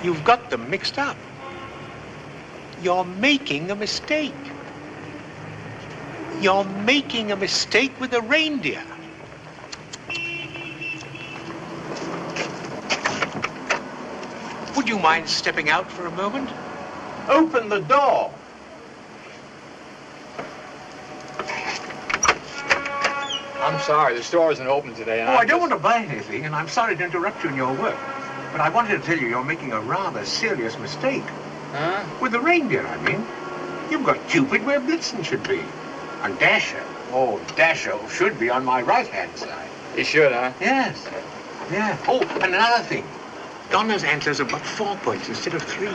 You've got them mixed up. You're making a mistake. You're making a mistake with the reindeer. Would you mind stepping out for a moment? Open the door. I'm sorry, the store isn't open today. I don't want to buy anything, and I'm sorry to interrupt you in your work. But I wanted to tell you you're making a rather serious mistake. Huh? With the reindeer, I mean. You've got Cupid where Blitzen should be. And Dasher. Oh, Dasher should be on my right-hand side. He should, huh? Yes. Yeah. Oh, and another thing. Donna's antlers have got 4 points instead of 3.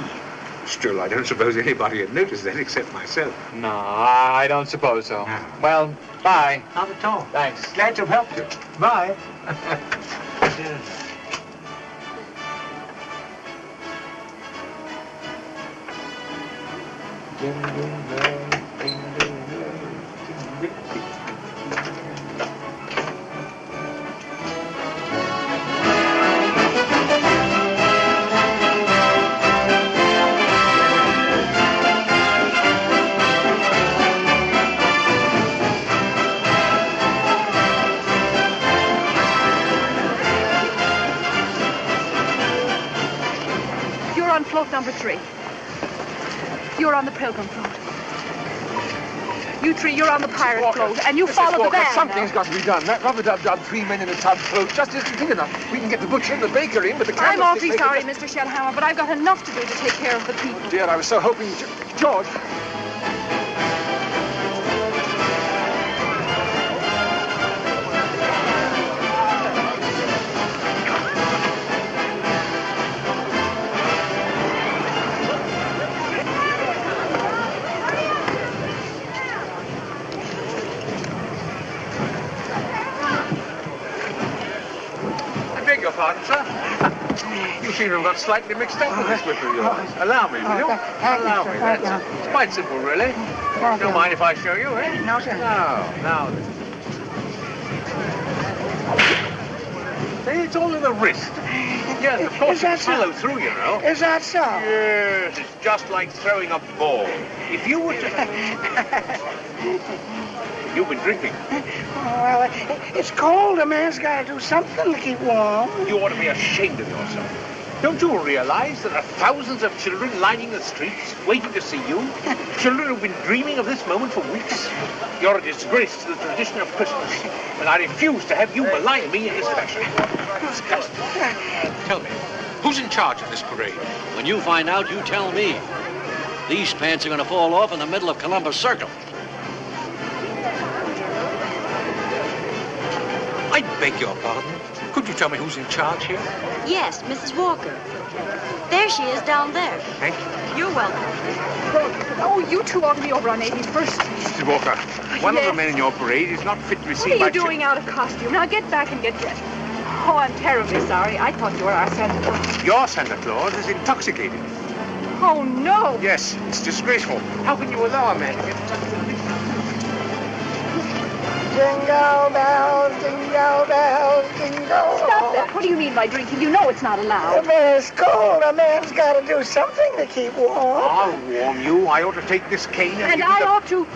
Still, I don't suppose anybody had noticed that except myself. No, I don't suppose so. No. Well, bye. Not at all. Thanks. Glad to have helped you. Bye. You're on float number 3. You're on the Pilgrim float. You 3, you're on the pirate float, and you follow the van. Something's got to be done. That rubber-dub-dub 3 men in a tub float just isn't big enough. We can get the butcher and the baker in, but the I'm candlestick awfully sorry, Mr. Shellhammer, but I've got enough to do to take care of the people. Dear, I was so hoping... George! Your pardon, sir. You seem to have got slightly mixed up with this whip of yours. Allow me, will you? Allow me. It's quite simple, really. Don't mind if I show you, eh? No, sir. Now. See, it's all in the wrist. Yes, of course, it's follow through, you know. Is that so? Yes, it's just like throwing a ball. If you were to... You've been drinking. Well, it's cold. A man's got to do something to keep warm. You ought to be ashamed of yourself. Don't you realize there are thousands of children lining the streets, waiting to see you? Children who've been dreaming of this moment for weeks? You're a disgrace to the tradition of Christmas, and I refuse to have you malign me in this fashion. Disgusting. Tell me, who's in charge of this parade? When you find out, you tell me. These pants are going to fall off in the middle of Columbus Circle. I beg your pardon. Could you tell me who's in charge here? Yes, Mrs. Walker. There she is down there. Thank you. You're welcome. Oh, you 2 ought to be over on 81st. Mrs. Walker, one of the men in your parade is not fit to receive What are you doing out of costume? Now get back and get dressed. Oh, I'm terribly sorry. I thought you were our Santa Claus. Your Santa Claus is intoxicated. Oh, no. Yes, it's disgraceful. How can you allow a man to get such a thing? Jingle bells, jingle bells, jingle. Stop that. What do you mean by drinking? You know it's not allowed. But it's cold. A man's got to do something to keep warm. I'll warm you. I ought to take this cane and And give you I the... ought to,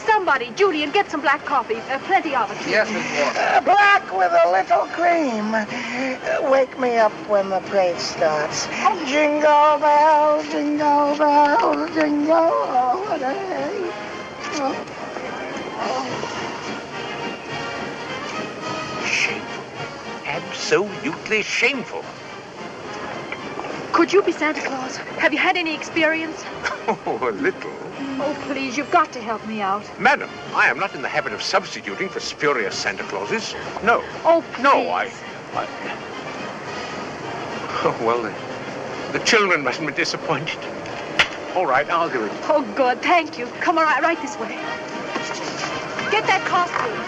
somebody, Julian, get some black coffee. Plenty of it. Yes, Miss Walker. Black with a little cream. Wake me up when the parade starts. Jingle bells, jingle bells, jingle all day. Shameful. Absolutely shameful. Could you be Santa Claus? Have you had any experience? Oh, a little. Oh, please, you've got to help me out. Madam, I am not in the habit of substituting for spurious Santa Clauses. No. Oh, please. No, I... Oh, well, the children mustn't be disappointed. All right, I'll do it. Oh, good. Thank you. Come on, right this way. Get that costume.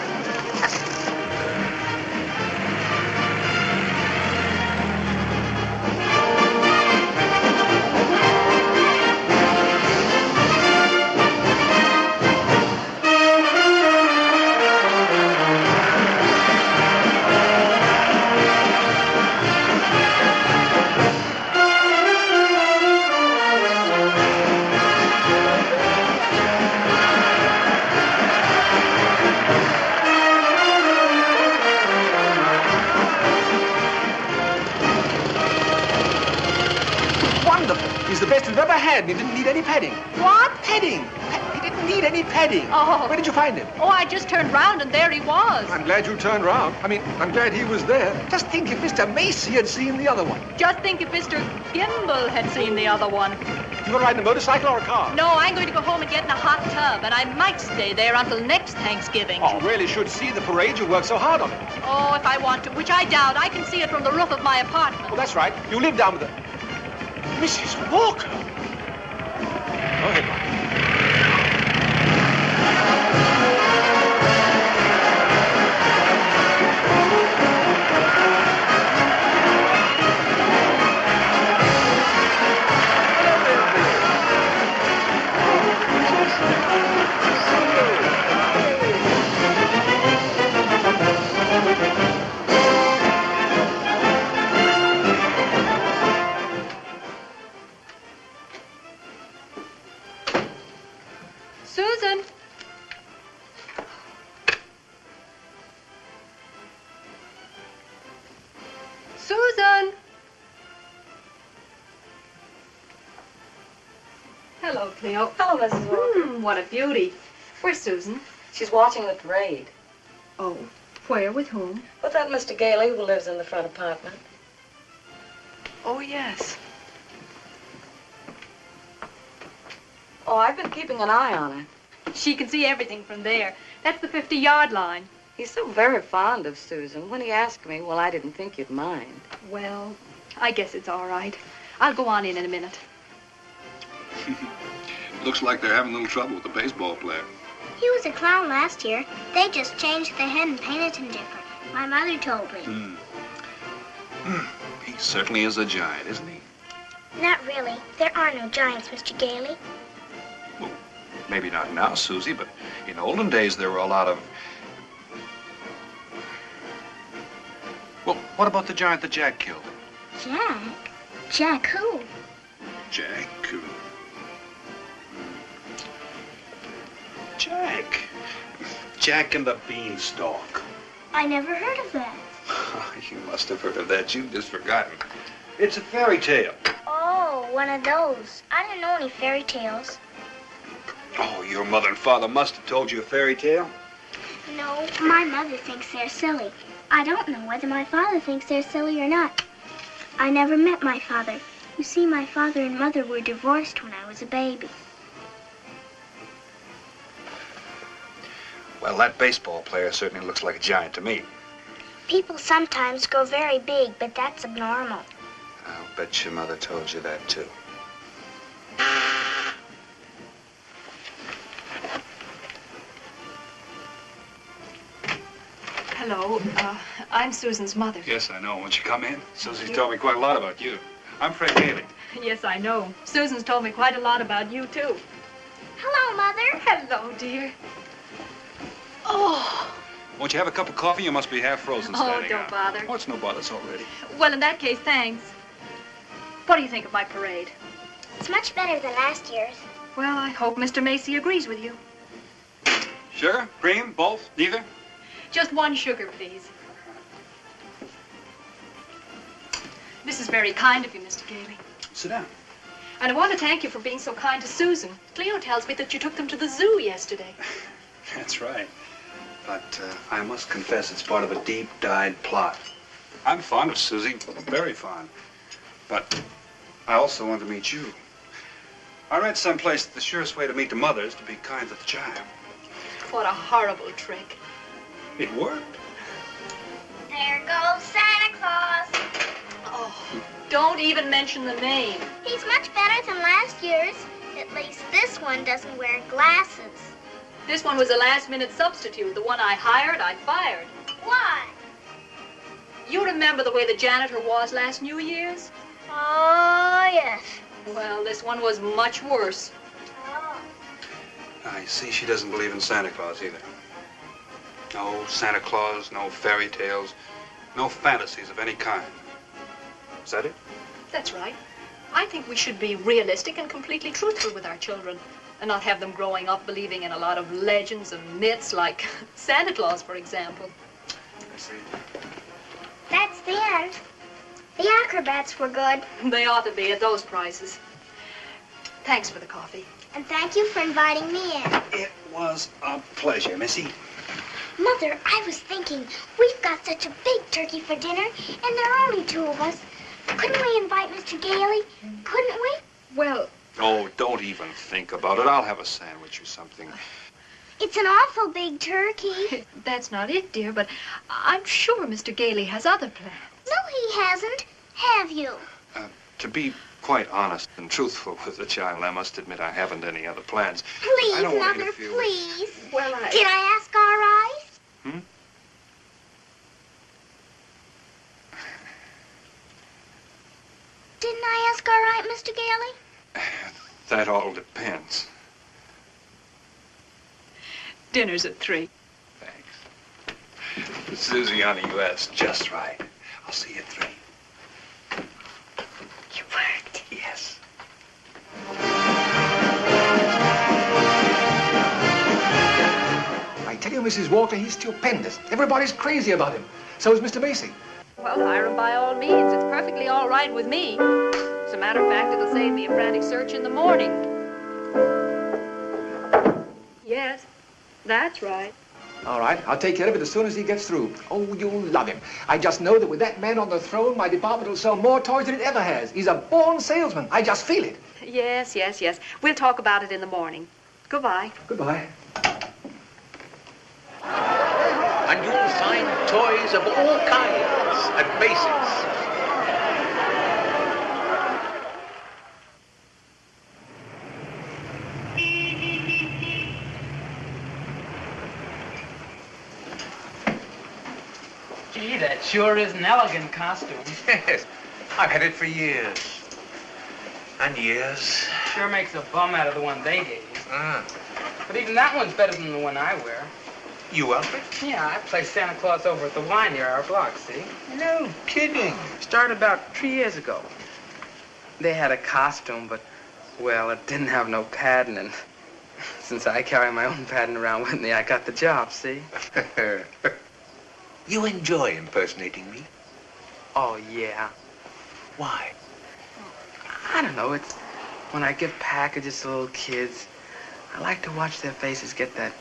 never had. He didn't need any petting. What? Petting. He didn't need any petting. Oh. Where did you find him? Oh, I just turned round and there he was. I'm glad you turned round. I mean, I'm glad he was there. Just think if Mr. Macy had seen the other one. Just think if Mr. Gimbal had seen the other one. You want to ride in a motorcycle or a car? No, I'm going to go home and get in a hot tub, and I might stay there until next Thanksgiving. Oh, you really should see the parade. You worked so hard on it. Oh, if I want to, which I doubt. I can see it from the roof of my apartment. Well, that's right. You live down with the... Mrs. Walker. Go ahead, Mark. Susan. Susan. Hello, Cleo. Hello, Mrs. Walker. What a beauty. Where's Susan? She's watching the parade. Oh, where? With whom? With that Mr. Gailey who lives in the front apartment. Oh, yes. Oh, I've been keeping an eye on her. She can see everything from there. That's the 50-yard line. He's so very fond of Susan. When he asked me, well, I didn't think you'd mind. Well, I guess it's all right. I'll go on in a minute. Looks like they're having a little trouble with the baseball player. He was a clown last year. They just changed the head and painted him different. My mother told me. He certainly is a giant, isn't he? Not really. There are no giants, Mr. Gailey. Well, maybe not now, Susie, but in olden days there were a lot of... Well, what about the giant that Jack killed? Jack? Jack who? Jack? Jack. Jack and the Beanstalk. I never heard of that. You must have heard of that. You've just forgotten. It's a fairy tale. Oh, one of those. I didn't know any fairy tales. Oh, your mother and father must have told you a fairy tale. No, my mother thinks they're silly. I don't know whether my father thinks they're silly or not. I never met my father. You see, my father and mother were divorced when I was a baby. Well, that baseball player certainly looks like a giant to me. People sometimes grow very big, but that's abnormal. I'll bet your mother told you that, too. Hello. I'm Susan's mother. Yes, I know. Won't you come in? Susie's told me quite a lot about you. I'm Fred Gailey. Yes, I know. Susan's told me quite a lot about you, too. Hello, Mother. Hello, dear. Oh. Won't you have a cup of coffee? You must be half frozen standing don't out. bother. Oh, it's no bother. It's all ready. Well, in that case, thanks. What do you think of my parade? It's much better than last year's. Well, I hope Mr. Macy agrees with you. Sugar? Cream? Both? Neither? Just one sugar, please. This is very kind of you, Mr. Gailey. Sit down. And I want to thank you for being so kind to Susan. Cleo tells me that you took them to the zoo yesterday. That's right. But I must confess it's part of a deep-dyed plot. I'm fond of Susie, very fond. But I also want to meet you. I read someplace that the surest way to meet the mother is to be kind to the child. What a horrible trick. It worked. There goes Santa Claus. Oh, don't even mention the name. He's much better than last year's. At least this one doesn't wear glasses. This one was a last-minute substitute. The one I hired, I fired. Why? You remember the way the janitor was last New Year's? Oh, yes. Well, this one was much worse. Oh. I see she doesn't believe in Santa Claus either. No Santa Claus, no fairy tales, no fantasies of any kind. Is that it? That's right. I think we should be realistic and completely truthful with our children and not have them growing up believing in a lot of legends and myths like Santa Claus, for example. I see. That's the end. The acrobats were good. They ought to be at those prices. Thanks for the coffee. And thank you for inviting me in. It was a pleasure, Missy. Mother, I was thinking, we've got such a big turkey for dinner, and there are only 2 of us. Couldn't we invite Mr. Gailey? Couldn't we? Well... Oh, don't even think about it. I'll have a sandwich or something. It's an awful big turkey. That's not it, dear, but I'm sure Mr. Gailey has other plans. No, he hasn't. Have you? To be quite honest and truthful with the child, I must admit I haven't any other plans. Please, I don't want to Mother, interfere please. Well, Did I ask all right? Hmm? Didn't I ask all right, Mr. Gailey? That all depends. Dinner's at 3. Thanks. Susie, honey, you asked just right. I'll see you at 3. You worked. Yes. I tell you, Mrs. Walker, he's stupendous. Everybody's crazy about him. So is Mr. Macy. Well, hire him by all means. It's perfectly all right with me. As a matter of fact, it'll save me a frantic search in the morning. Yes, that's right. All right, I'll take care of it as soon as he gets through. Oh, you'll love him. I just know that with that man on the throne, my department will sell more toys than it ever has. He's a born salesman. I just feel it. Yes, yes, yes. We'll talk about it in the morning. Goodbye. Goodbye. And you'll find toys of all kinds at Basics. Gee, that sure is an elegant costume. Yes, I've had it for years. And years. Sure makes a bum out of the one they gave you. Ah. But even that one's better than the one I wear. You, Alfred? Yeah, I play Santa Claus over at the Y near our block, see? No kidding. Started about 3 years ago. They had a costume, but, well, it didn't have no padding, and since I carry my own padding around with me, I got the job, see? You enjoy impersonating me? Oh, yeah. Why? I don't know, it's when I give packages to little kids, I like to watch their faces get that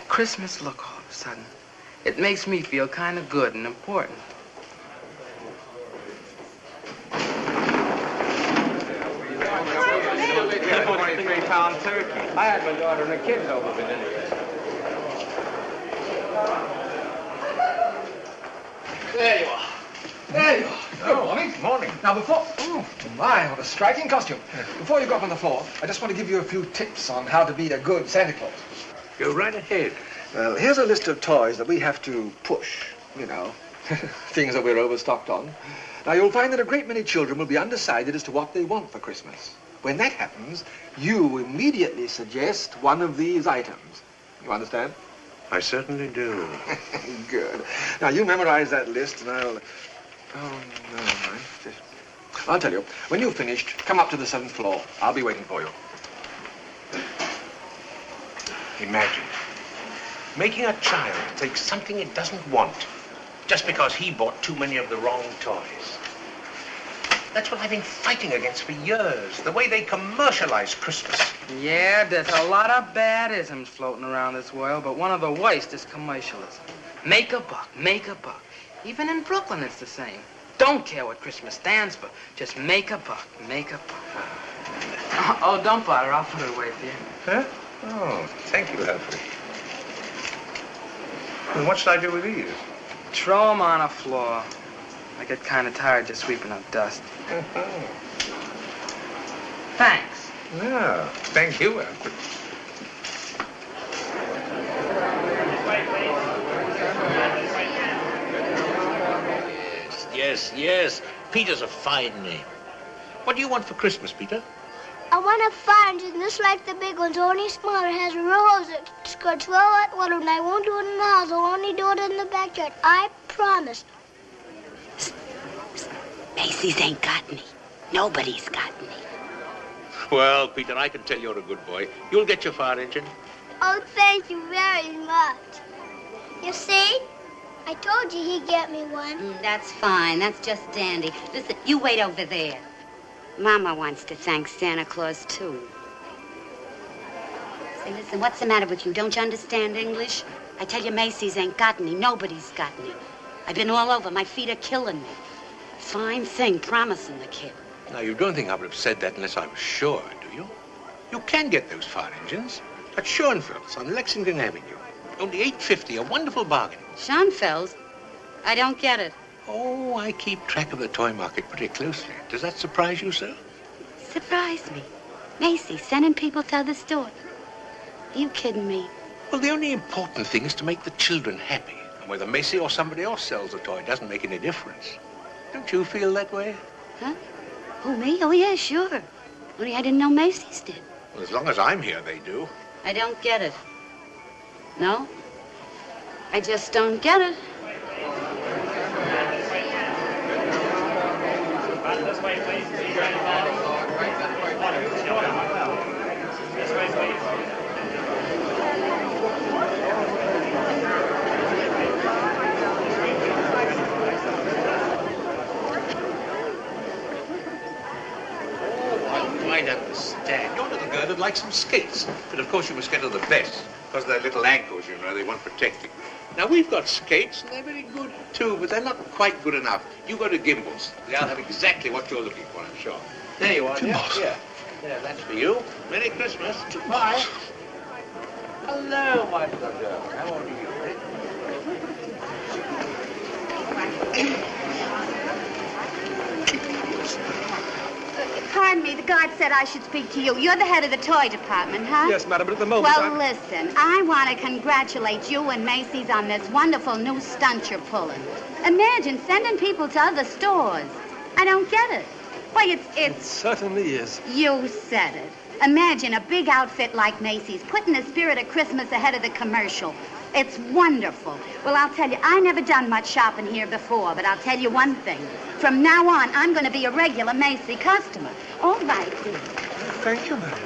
Christmas look all of a sudden. It makes me feel kind of good and important. A 23-pound turkey. I had my daughter and the kids over for dinner. There you are. There you are. Good morning. Morning. Now, before... Oh, my, what a striking costume. Before you go up on the floor, I just want to give you a few tips on how to be a good Santa Claus. Go right ahead. Well, here's a list of toys that we have to push, you know, things that we're overstocked on. Now, you'll find that a great many children will be undecided as to what they want for Christmas. When that happens, you immediately suggest one of these items. You understand? I certainly do. Good. Now, you memorize that list, and I'll... Oh, no, never mind. I'll tell you, when you've finished, come up to the 7th floor. I'll be waiting for you. Imagine making a child take something it doesn't want just because he bought too many of the wrong toys. That's what I've been fighting against for years, the way they commercialize Christmas. Yeah, there's a lot of bad isms floating around this world, but one of the worst is commercialism. Make a buck, make a buck. Even in Brooklyn, it's the same. Don't care what Christmas stands for. Just make a buck, make a buck. Oh, don't bother. I'll put it away for you. Huh? Oh, thank you, Alfred. And what should I do with these? Throw them on the floor. I get kind of tired just sweeping up dust. Thanks. Yeah, thank you, Alfred. Yes, yes. Peter's a fine name. What do you want for Christmas, Peter? I want a fine just like the big ones, only smaller. It has a rose that squirts well at water, and I won't do it in the house. I'll only do it in the backyard. I promise. Macy's ain't got any. Nobody's got any. Well, Peter, I can tell you're a good boy. You'll get your fire engine. Oh, thank you very much. You see? I told you he'd get me one. That's fine. That's just dandy. Listen, you wait over there. Mama wants to thank Santa Claus, too. Say, listen, what's the matter with you? Don't you understand English? I tell you, Macy's ain't got any. Nobody's got any. I've been all over. My feet are killing me. Fine thing, promising the kid. Now, you don't think I would have said that unless I was sure, do you? You can get those fire engines at Schoenfeld's on Lexington Avenue. Only $8.50, a wonderful bargain. Schoenfeld's? I don't get it. Oh, I keep track of the toy market pretty closely. Does that surprise you, sir? Surprise me. Macy's sending people to the store. Are you kidding me? Well, the only important thing is to make the children happy. And whether Macy or somebody else sells a toy doesn't make any difference. Don't you feel that way? Huh? Who, me? Oh, yeah, sure. Only I didn't know Macy's did. Well, as long as I'm here, they do. I don't get it. No? I just don't get it. This way, please. This way, please. I quite understand. Your little girl would like some skates. But of course you must get her the best. Because they're little ankles, you know, they want protecting. Now, we've got skates, and they're very good, too, but they're not quite good enough. You go to Gimbel's. They'll have exactly what you're looking for, I'm sure. There you are, Gimbel's? Yeah. There, that's for you. Merry Christmas. Goodbye. Hello, my little girl. How old are you, Pardon me, the guard said I should speak to you. You're the head of the toy department, huh? Yes, madam, but at the moment Well, listen, I want to congratulate you and Macy's on this wonderful new stunt you're pulling. Imagine sending people to other stores. I don't get it. Why, It certainly is. You said it. Imagine a big outfit like Macy's putting the spirit of Christmas ahead of the commercial. It's wonderful. Well, I'll tell you, I never done much shopping here before, but I'll tell you one thing. From now on, I'm going to be a regular Macy customer. All right, dear. Thank you, madam.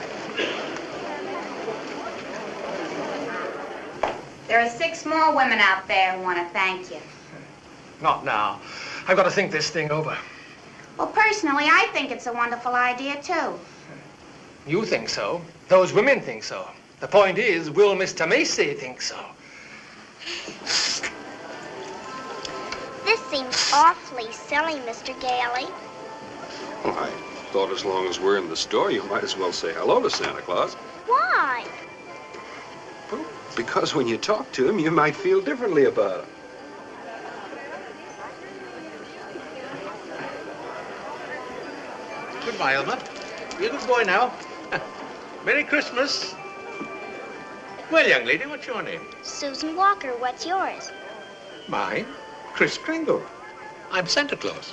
There are 6 more women out there who want to thank you. Not now. I've got to think this thing over. Well, personally, I think it's a wonderful idea, too. You think so. Those women think so. The point is, will Mr. Macy think so? This seems awfully silly, Mr. Gailey. Well, I thought as long as we're in the store, you might as well say hello to Santa Claus. Why? Well, because when you talk to him, you might feel differently about him. Goodbye, Elmer. Be a good boy now. Merry Christmas. Well, young lady, what's your name? Susan Walker, what's yours? Mine? Kris Kringle. I'm Santa Claus.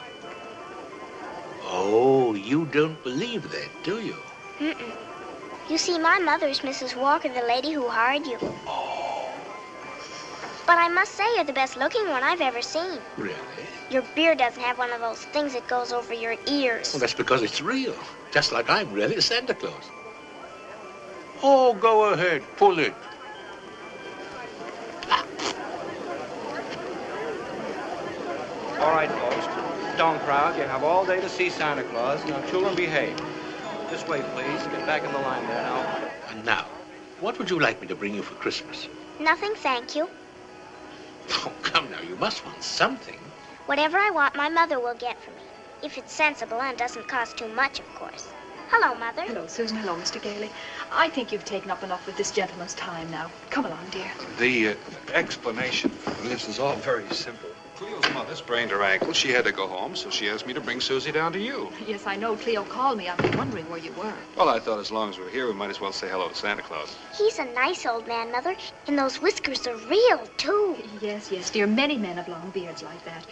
Oh, you don't believe that, do you? Mm-mm. You see, my mother's Mrs. Walker, the lady who hired you. Oh. But I must say you're the best looking one I've ever seen. Really? Your beard doesn't have one of those things that goes over your ears. Well, that's because it's real. Just like I'm really Santa Claus. Oh, go ahead. Pull it. All right, folks. Don't crowd. You have all day to see Santa Claus. Now, children, behave. This way, please. Get back in the line there now. And now, what would you like me to bring you for Christmas? Nothing, thank you. Oh, come now. You must want something. Whatever I want, my mother will get for me. If it's sensible and doesn't cost too much, of course. Hello, Mother. Hello, Susan. Hello, Mr. Gailey. I think you've taken up enough of this gentleman's time now. Come along, dear. The explanation for this is all very simple. Cleo's mother sprained her ankle. She had to go home, so she asked me to bring Susie down to you. Yes, I know. Cleo called me. I've been wondering where you were. Well, I thought as long as we're here, we might as well say hello to Santa Claus. He's a nice old man, Mother, and those whiskers are real, too. Yes, yes, dear. Many men have long beards like that.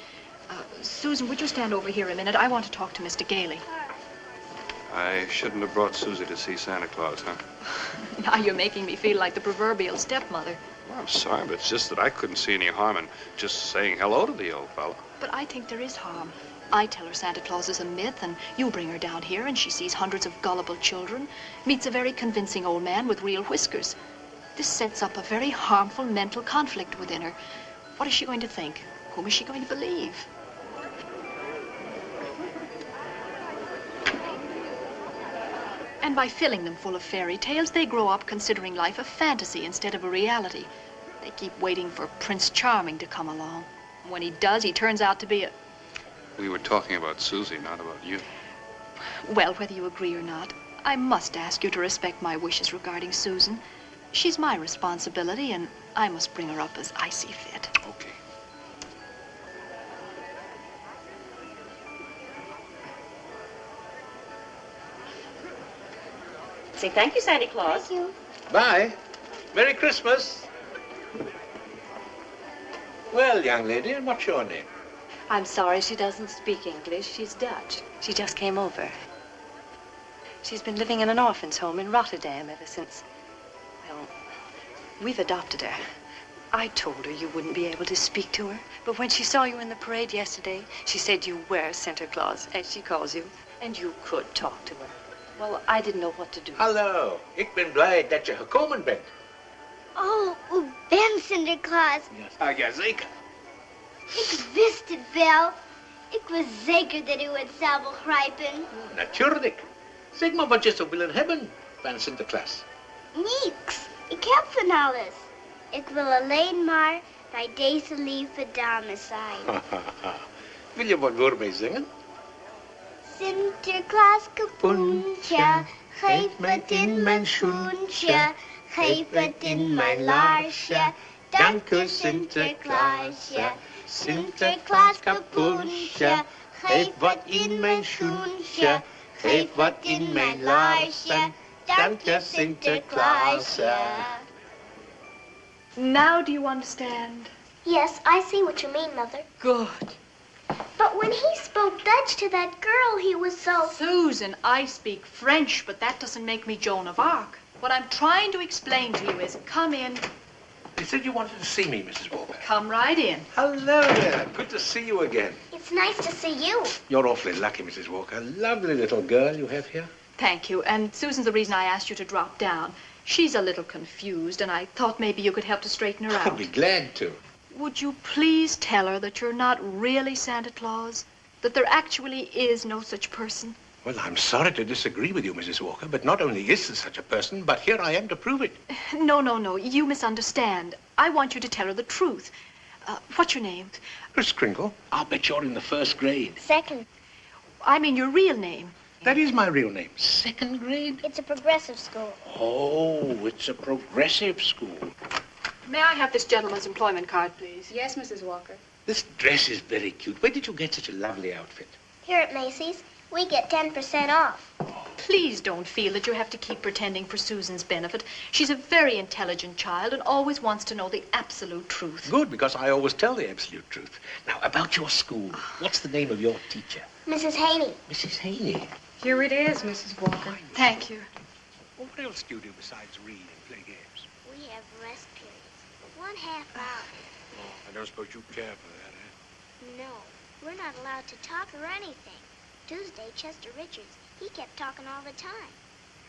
Susan, would you stand over here a minute? I want to talk to Mr. Gailey. I shouldn't have brought Susie to see Santa Claus, huh? Now you're making me feel like the proverbial stepmother. Well, I'm sorry, but it's just that I couldn't see any harm in just saying hello to the old fellow. But I think there is harm. I tell her Santa Claus is a myth, and you bring her down here, and she sees hundreds of gullible children, meets a very convincing old man with real whiskers. This sets up a very harmful mental conflict within her. What is she going to think? Whom is she going to believe? And by filling them full of fairy tales, they grow up considering life a fantasy instead of a reality. They keep waiting for Prince Charming to come along. When he does, he turns out to be a... We were talking about Susie, not about you. Well, whether you agree or not, I must ask you to respect my wishes regarding Susan. She's my responsibility, and I must bring her up as I see fit. Okay. Say thank you, Santa Claus. Thank you. Bye. Merry Christmas. Well, young lady, and what's your name? I'm sorry she doesn't speak English. She's Dutch. She just came over. She's been living in an orphan's home in Rotterdam ever since, well, we've adopted her. I told her you wouldn't be able to speak to her, but when she saw you in the parade yesterday, she said you were Santa Claus, as she calls you, and you could talk to her. Well, I didn't know what to do. Hallo, ik ben blij dat je gekomen bent. Oh, u bent Sinterklaas. Jazeker. Ik wist het wel. Ik was zeker dat u het zou begrijpen. Natuurlijk. Zeg maar wat je zou willen hebben van Sinterklaas. Niks. Ik heb van alles. Ik wil alleen maar bij deze lieve dame zijn. Wil je wat voor mij zingen? Sinterklaas kapoentje, geef het in mijn schoentje, geef het in mijn laarsje. Dank u Sinterklaasje. Sinterklaas kapoentje, geef wat in mijn schoentje, geef wat in mijn laarsje. Dank je Sinterklaasje. Now do you understand? Yes, I see what you mean, Mother. Good. But when he spoke Dutch to that girl, he was so... Susan, I speak French, but that doesn't make me Joan of Arc. What I'm trying to explain to you is, come in. You said you wanted to see me, Mrs. Walker. Come right in. Hello there. Good to see you again. It's nice to see you. You're awfully lucky, Mrs. Walker. Lovely little girl you have here. Thank you. And Susan's the reason I asked you to drop down. She's a little confused, and I thought maybe you could help to straighten her out. I'll be glad to. Would you please tell her that you're not really Santa Claus? That there actually is no such person? Well, I'm sorry to disagree with you, Mrs. Walker, but not only is there such a person, but here I am to prove it. No. You misunderstand. I want you to tell her the truth. What's your name? Kris Kringle. I'll bet you're in the first grade. Second. I mean your real name. That is my real name. Second grade? It's a progressive school. Oh, it's a progressive school. May I have this gentleman's employment card, please? Yes, Mrs. Walker. This dress is very cute. Where did you get such a lovely outfit? Here at Macy's, we get 10% off. Please don't feel that you have to keep pretending for Susan's benefit. She's a very intelligent child and always wants to know the absolute truth. Good, because I always tell the absolute truth. Now, about your school, what's the name of your teacher? Mrs. Haney. Mrs. Haney. Here it is, Mrs. Walker. Thank you. Well, what else do you do besides read and play games? We have rest periods. 1/2 hour. I don't suppose you care for that, eh? No, we're not allowed to talk or anything. Tuesday, Chester Richards, he kept talking all the time.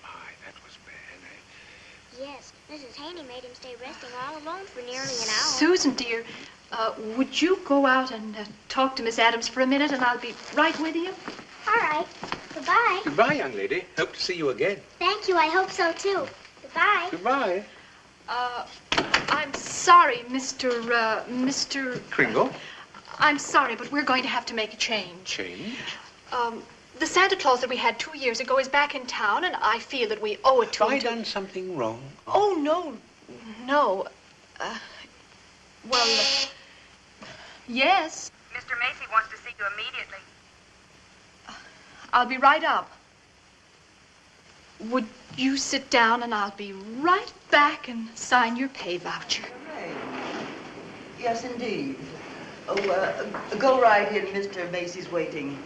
My, that was bad, eh? Yes, Mrs. Haney made him stay resting all alone for nearly an hour. Susan, dear, would you go out and talk to Miss Adams for a minute, and I'll be right with you? All right. Goodbye. Goodbye, young lady. Hope to see you again. Thank you. I hope so, too. Goodbye. Goodbye. I'm sorry, Mr. Kringle? I'm sorry, but we're going to have to make a change. Change? The Santa Claus that we had 2 years ago is back in town, and I feel that we owe it to him. Have I done something wrong? Oh, no. Well, yes. Mr. Macy wants to see you immediately. I'll be right up. Would you sit down, and I'll be right back and sign your pay voucher. Yes, indeed. Oh, go right in, Mr. Macy's waiting.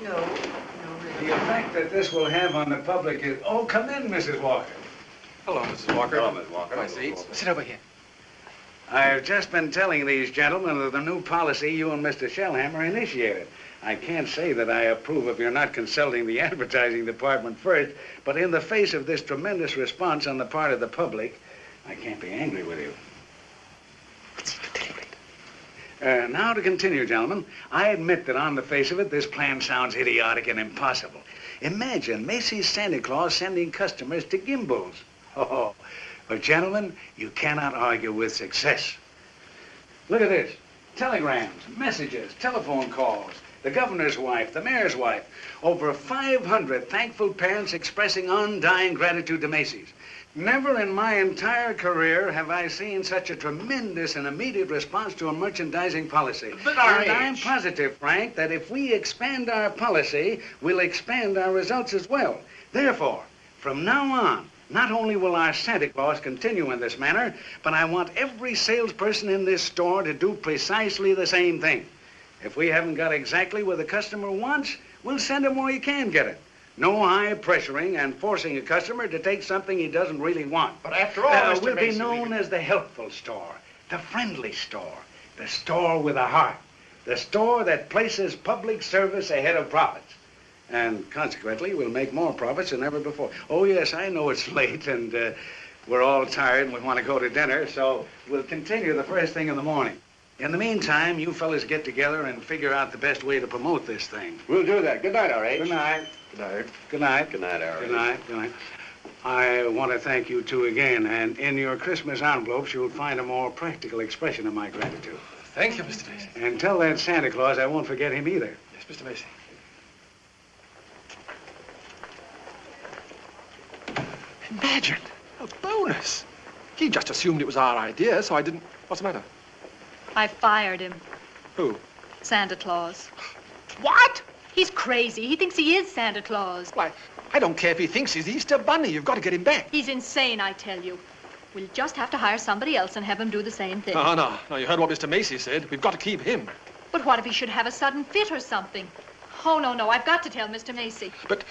No, really. The effect that this will have on the public is... Oh, come in, Mrs. Walker. Hello, Mrs. Walker. Hello, Miss Walker. My seats. Sit over here. I've just been telling these gentlemen of the new policy you and Mr. Shellhammer initiated. I can't say that I approve of your not consulting the advertising department first, but in the face of this tremendous response on the part of the public, I can't be angry with you. Now to continue, gentlemen. I admit that on the face of it, this plan sounds idiotic and impossible. Imagine Macy's Santa Claus sending customers to Gimbel's. Oh, but gentlemen, you cannot argue with success. Look at this. Telegrams, messages, telephone calls, the governor's wife, the mayor's wife. Over 500 thankful parents expressing undying gratitude to Macy's. Never in my entire career have I seen such a tremendous and immediate response to a merchandising policy. But and I'm positive, Frank, that if we expand our policy, we'll expand our results as well. Therefore, from now on, not only will our Santa Claus continue in this manner, but I want every salesperson in this store to do precisely the same thing. If we haven't got exactly what the customer wants, we'll send him where he can get it. No high pressuring and forcing a customer to take something he doesn't really want. But after all, Mr. we'll Macy, be known as the helpful store, the friendly store, the store with a heart, the store that places public service ahead of profits. And consequently, we'll make more profits than ever before. Oh, yes, I know it's late and we're all tired and we want to go to dinner, so we'll continue the first thing in the morning. In the meantime, you fellas get together and figure out the best way to promote this thing. We'll do that. Good night, R.H. Good night. Good night. Good night. Good night, R.H. Good night. Good night. I want to thank you two again, and in your Christmas envelopes, you'll find a more practical expression of my gratitude. Thank you, Mr. Macy. And tell that Santa Claus I won't forget him either. Yes, Mr. Macy. Imagine, a bonus. He just assumed it was our idea, so I didn't... What's the matter? I fired him. Who? Santa Claus. What? He's crazy. He thinks he is Santa Claus. Why, I don't care if he thinks he's the Easter Bunny. You've got to get him back. He's insane, I tell you. We'll just have to hire somebody else and have him do the same thing. No. You heard what Mr. Macy said. We've got to keep him. But what if he should have a sudden fit or something? Oh, no, I've got to tell Mr. Macy. But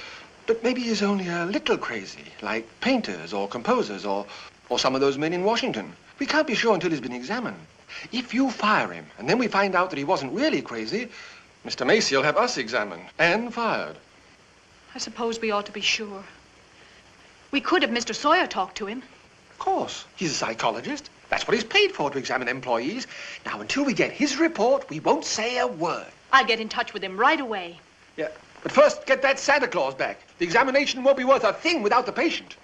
maybe he's only a little crazy, like painters or composers or some of those men in Washington. We can't be sure until he's been examined. If you fire him and then we find out that he wasn't really crazy, Mr. Macy will have us examined and fired. I suppose we ought to be sure. We could have Mr. Sawyer talk to him. Of course. He's a psychologist. That's what he's paid for, to examine employees. Now, until we get his report, we won't say a word. I'll get in touch with him right away. Yeah, but first, get that Santa Claus back. The examination won't be worth a thing without the patient.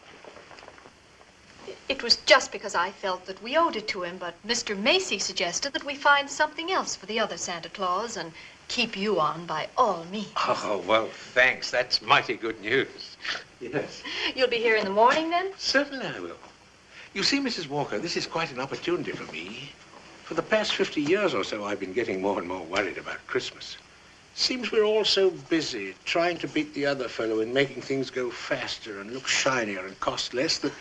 It was just because I felt that we owed it to him, but Mr. Macy suggested that we find something else for the other Santa Claus and keep you on by all means. Oh, well, thanks. That's mighty good news. Yes. You'll be here in the morning, then? Certainly I will. You see, Mrs. Walker, this is quite an opportunity for me. For the past 50 years or so, I've been getting more and more worried about Christmas. Seems we're all so busy trying to beat the other fellow in making things go faster and look shinier and cost less that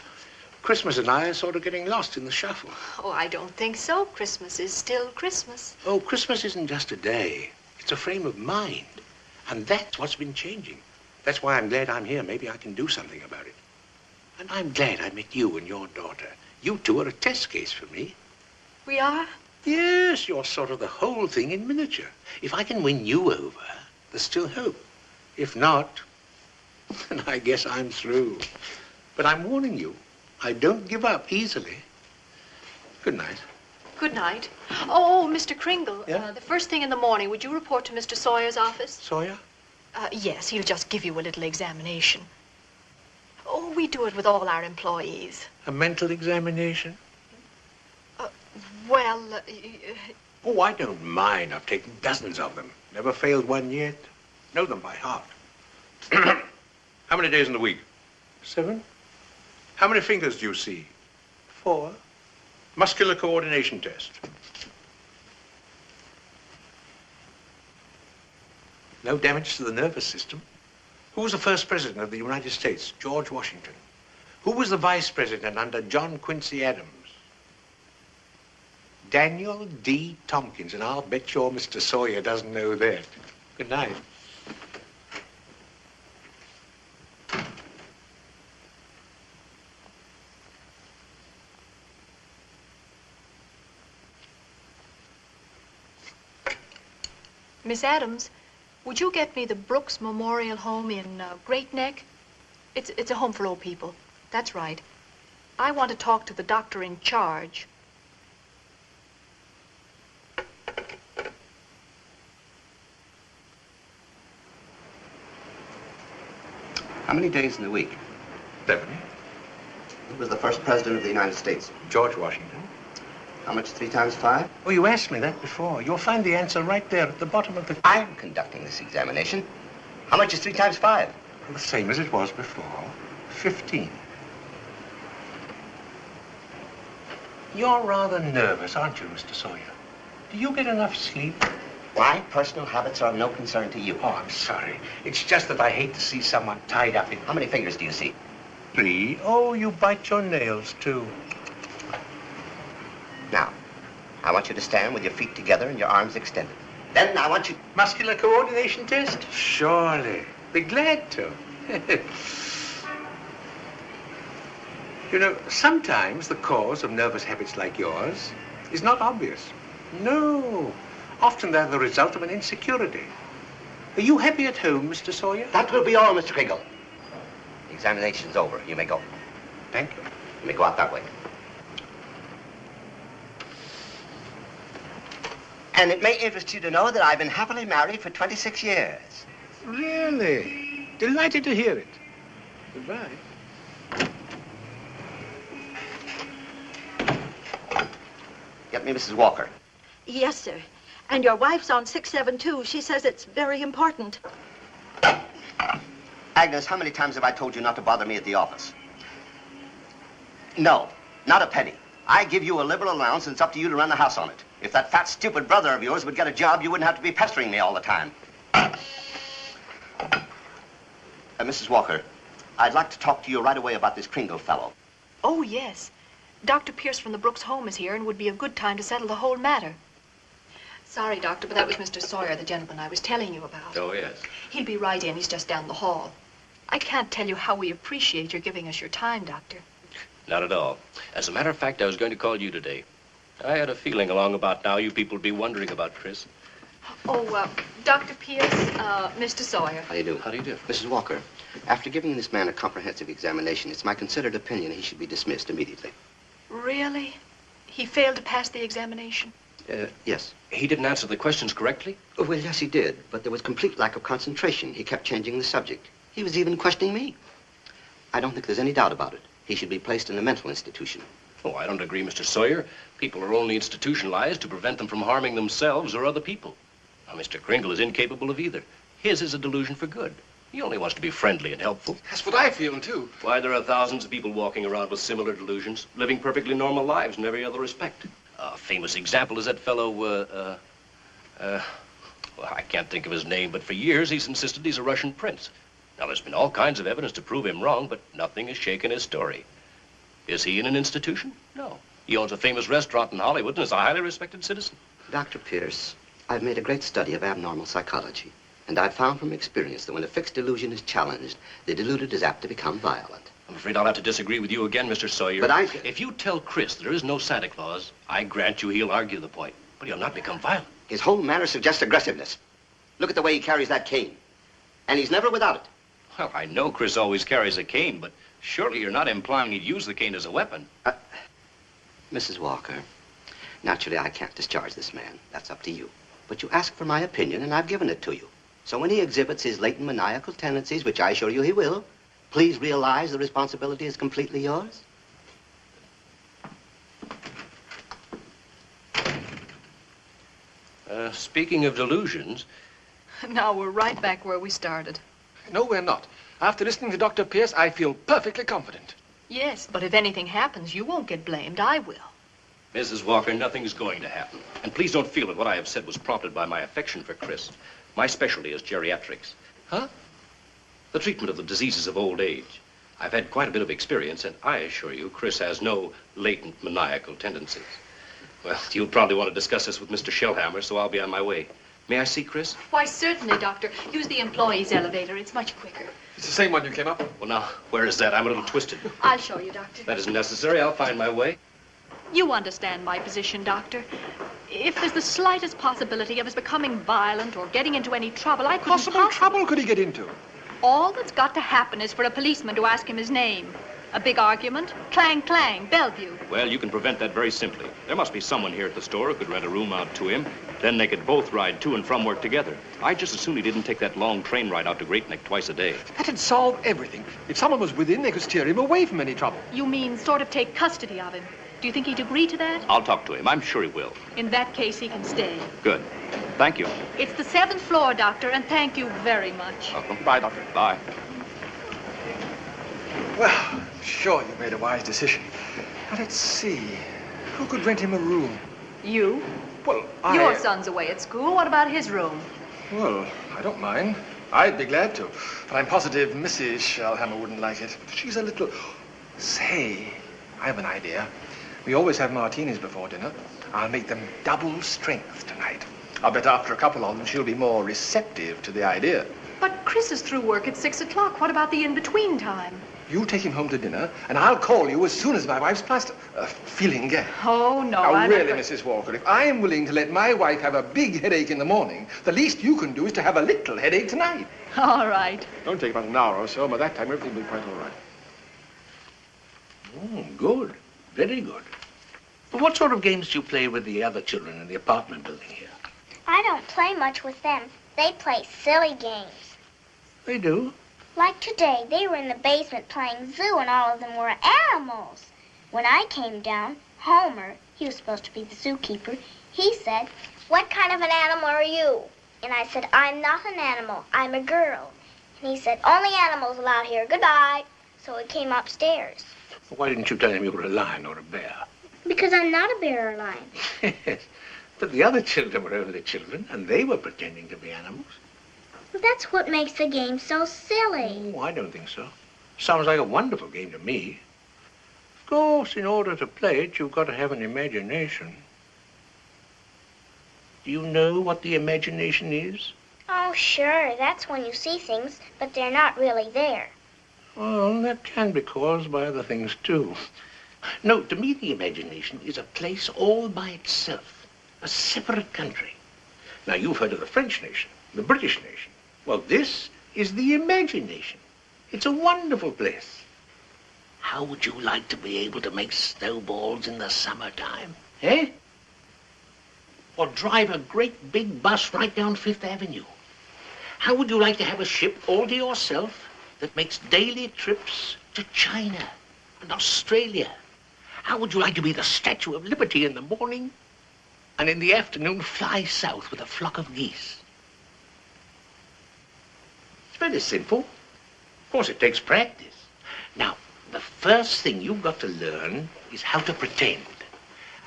Christmas and I are sort of getting lost in the shuffle. Oh, I don't think so. Christmas is still Christmas. Oh, Christmas isn't just a day. It's a frame of mind. And that's what's been changing. That's why I'm glad I'm here. Maybe I can do something about it. And I'm glad I met you and your daughter. You two are a test case for me. We are? Yes, you're sort of the whole thing in miniature. If I can win you over, there's still hope. If not, then I guess I'm through. But I'm warning you, I don't give up easily. Good night. Good night. Oh, Mr. Kringle. Yeah? The first thing in the morning, would you report to Mr. Sawyer's office? Sawyer? Yes, he'll just give you a little examination. Oh, we do it with all our employees. A mental examination? Well, Oh, I don't mind. I've taken dozens of them. Never failed one yet. Know them by heart. How many days in the week? 7. How many fingers do you see? 4. Muscular coordination test. No damage to the nervous system. Who was the first president of the United States? George Washington. Who was the vice president under John Quincy Adams? Daniel D. Tompkins, and I'll bet your Mr. Sawyer doesn't know that. Good night. Miss Adams, would you get me the Brooks Memorial Home in Great Neck? It's a home for old people. That's right. I want to talk to the doctor in charge. How many days in the week? 7. Who was the first president of the United States? George Washington. How much is 3 times 5? Oh, you asked me that before. You'll find the answer right there at the bottom of the... I'm conducting this examination. How much is 3 times 5? The same as it was before. 15. You're rather nervous, aren't you, Mr. Sawyer? Do you get enough sleep? My personal habits are of no concern to you. Oh, I'm sorry. It's just that I hate to see someone tied up in... How many fingers do you see? 3. Oh, you bite your nails, too. Now, I want you to stand with your feet together and your arms extended. Then I want you... Muscular coordination test? Surely. Be glad to. You know, sometimes the cause of nervous habits like yours is not obvious. No. Often they're the result of an insecurity. Are you happy at home, Mr. Sawyer? That will be all, Mr. Kringle. The examination's over. You may go. Thank you. You may go out that way. And it may interest you to know that I've been happily married for 26 years. Really? Delighted to hear it. Goodbye. Get me Mrs. Walker. Yes, sir. And your wife's on 672. She says it's very important. Agnes, how many times have I told you not to bother me at the office? No, not a penny. I give you a liberal allowance, and it's up to you to run the house on it. If that fat, stupid brother of yours would get a job, you wouldn't have to be pestering me all the time. Mrs. Walker, I'd like to talk to you right away about this Kringle fellow. Oh, yes. Dr. Pierce from the Brooks home is here and would be a good time to settle the whole matter. Sorry, Doctor, but that was Mr. Sawyer, the gentleman I was telling you about. Oh, yes. He'll be right in. He's just down the hall. I can't tell you how we appreciate your giving us your time, Doctor. Not at all. As a matter of fact, I was going to call you today. I had a feeling along about now you people would be wondering about Chris. Oh, Dr. Pierce, Mr. Sawyer. How do you do? How do you do? Mrs. Walker, after giving this man a comprehensive examination, it's my considered opinion he should be dismissed immediately. Really? He failed to pass the examination? Yes. He didn't answer the questions correctly? Well, yes, he did, but there was complete lack of concentration. He kept changing the subject. He was even questioning me. I don't think there's any doubt about it. He should be placed in a mental institution. Oh, I don't agree, Mr. Sawyer. People are only institutionalized to prevent them from harming themselves or other people. Now, Mr. Kringle is incapable of either. His is a delusion for good. He only wants to be friendly and helpful. That's what I feel, too. Why, there are thousands of people walking around with similar delusions, living perfectly normal lives in every other respect. A famous example is that fellow, well, I can't think of his name, but for years he's insisted he's a Russian prince. Now, there's been all kinds of evidence to prove him wrong, but nothing has shaken his story. Is he in an institution? No. He owns a famous restaurant in Hollywood and is a highly respected citizen. Dr. Pierce, I've made a great study of abnormal psychology, and I've found from experience that when a fixed delusion is challenged, the deluded is apt to become violent. I'm afraid I'll have to disagree with you again, Mr. Sawyer. But If you tell Chris there is no Santa Claus, I grant you he'll argue the point, but he'll not become violent. His whole manner suggests aggressiveness. Look at the way he carries that cane. And he's never without it. Well, I know Chris always carries a cane, but surely you're not implying he'd use the cane as a weapon. Mrs. Walker, naturally I can't discharge this man. That's up to you. But you asked for my opinion, and I've given it to you. So when he exhibits his latent maniacal tendencies, which I assure you he will, please realize the responsibility is completely yours. Speaking of delusions... Now we're right back where we started. No, we're not. After listening to Dr. Pierce, I feel perfectly confident. Yes, but if anything happens, you won't get blamed. I will. Mrs. Walker, nothing's going to happen. And please don't feel that what I have said was prompted by my affection for Chris. My specialty is geriatrics. Huh? The treatment of the diseases of old age. I've had quite a bit of experience, and I assure you, Chris has no latent maniacal tendencies. Well, you'll probably want to discuss this with Mr. Shellhammer, so I'll be on my way. May I see Chris? Why, certainly, Doctor. Use the employee's elevator. It's much quicker. It's the same one you came up? Well, now, where is that? I'm a little twisted. I'll show you, Doctor. That isn't necessary. I'll find my way. You understand my position, Doctor. If there's the slightest possibility of us becoming violent or getting into any trouble, I couldn't Possible trouble could he get into? All that's got to happen is for a policeman to ask him his name. A big argument, clang, clang, Bellevue. Well, you can prevent that very simply. There must be someone here at the store who could rent a room out to him. Then they could both ride to and from work together. I'd just as soon he didn't take that long train ride out to Great Neck twice a day. That'd solve everything. If someone was within, they could steer him away from any trouble. You mean sort of take custody of him? Do you think he'd agree to that? I'll talk to him. I'm sure he will. In that case, he can stay. Good. Thank you. It's the 7th floor, Doctor, and thank you very much. Welcome. Bye, Doctor. Bye. Well, I'm sure you made a wise decision. Now, let's see. Who could rent him a room? You? Well, Your son's away at school. What about his room? Well, I don't mind. I'd be glad to. But I'm positive Mrs. Shellhammer wouldn't like it. She's a little... Say, I have an idea. We always have martinis before dinner. I'll make them double strength tonight. I'll bet after a couple of them, she'll be more receptive to the idea. But Chris is through work at 6 o'clock. What about the in-between time? You take him home to dinner, and I'll call you as soon as my wife's past feeling gay. Oh, no, Now, I'm really, not... Mrs. Walker, if I am willing to let my wife have a big headache in the morning, the least you can do is to have a little headache tonight. All right. Don't take about an hour or so. By that time, everything will be quite all right. Good. Very good. But what sort of games do you play with the other children in the apartment building here? I don't play much with them. They play silly games. They do? Like today, they were in the basement playing zoo and all of them were animals. When I came down, Homer, he was supposed to be the zookeeper, he said, "What kind of an animal are you?" And I said, "I'm not an animal, I'm a girl." And he said, "Only animals allowed here, goodbye." So he came upstairs. Why didn't you tell him you were a lion or a bear? Because I'm not a bear or lion. Yes, but the other children were only children, and they were pretending to be animals. Well, that's what makes the game so silly. Oh, I don't think so. Sounds like a wonderful game to me. Of course, in order to play it, you've got to have an imagination. Do you know what the imagination is? Oh, sure, that's when you see things, but they're not really there. Well, that can be caused by other things, too. No, to me, the imagination is a place all by itself, a separate country. Now, you've heard of the French nation, the British nation. Well, this is the imagination. It's a wonderful place. How would you like to be able to make snowballs in the summertime, eh? Or drive a great big bus right down Fifth Avenue? How would you like to have a ship all to yourself that makes daily trips to China and Australia? How would you like to be the Statue of Liberty in the morning and in the afternoon fly south with a flock of geese? It's very simple. Of course, it takes practice. Now, the first thing you've got to learn is how to pretend.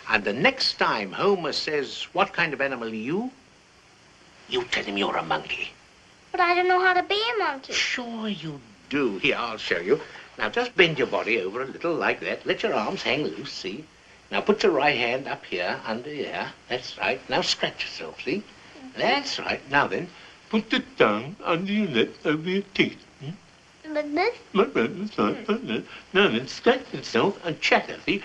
And the next time Homer says, "What kind of animal are you?" you tell him you're a monkey. But I don't know how to be a monkey. Sure you do. Here, I'll show you. Now, just bend your body over a little like that. Let your arms hang loose, see? Now, put your right hand up here, under here. That's right. Now, scratch yourself, see? That's right. Now, then, put the tongue under your lip over your teeth. Like this? Now, then, scratch yourself and chatter, see?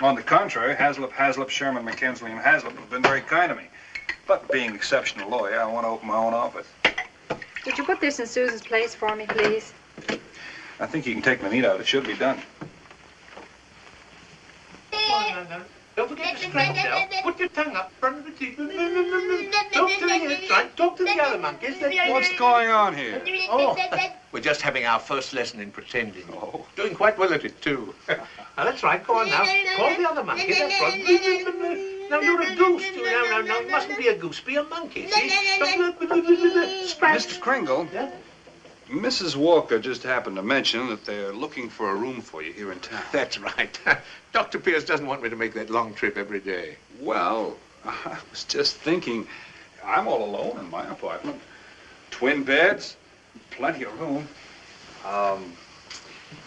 On the contrary, Haslip, Sherman, McKinsley, and Haslip have been very kind to me. But being an exceptional lawyer, I want to open my own office. Would you put this in Susan's place for me, please? I think you can take the meat out. It should be done. No. Don't forget to scratch now. Put your tongue up in front of the teeth. No. Talk to the others, right? Talk to the other monkeys. What's going on here? Oh, we're just having our first lesson in pretending. Oh. Doing quite well at it, too. Now, that's right. Go on now. Call the other monkeys. That's right. Now, you're a goose, too. No. You mustn't be a goose. Be a monkey, see? Mr. Kringle, Mrs. Walker just happened to mention that they're looking for a room for you here in town. That's right. Dr. Pierce doesn't want me to make that long trip every day. Well, I was just thinking, I'm all alone in my apartment. Twin beds, plenty of room.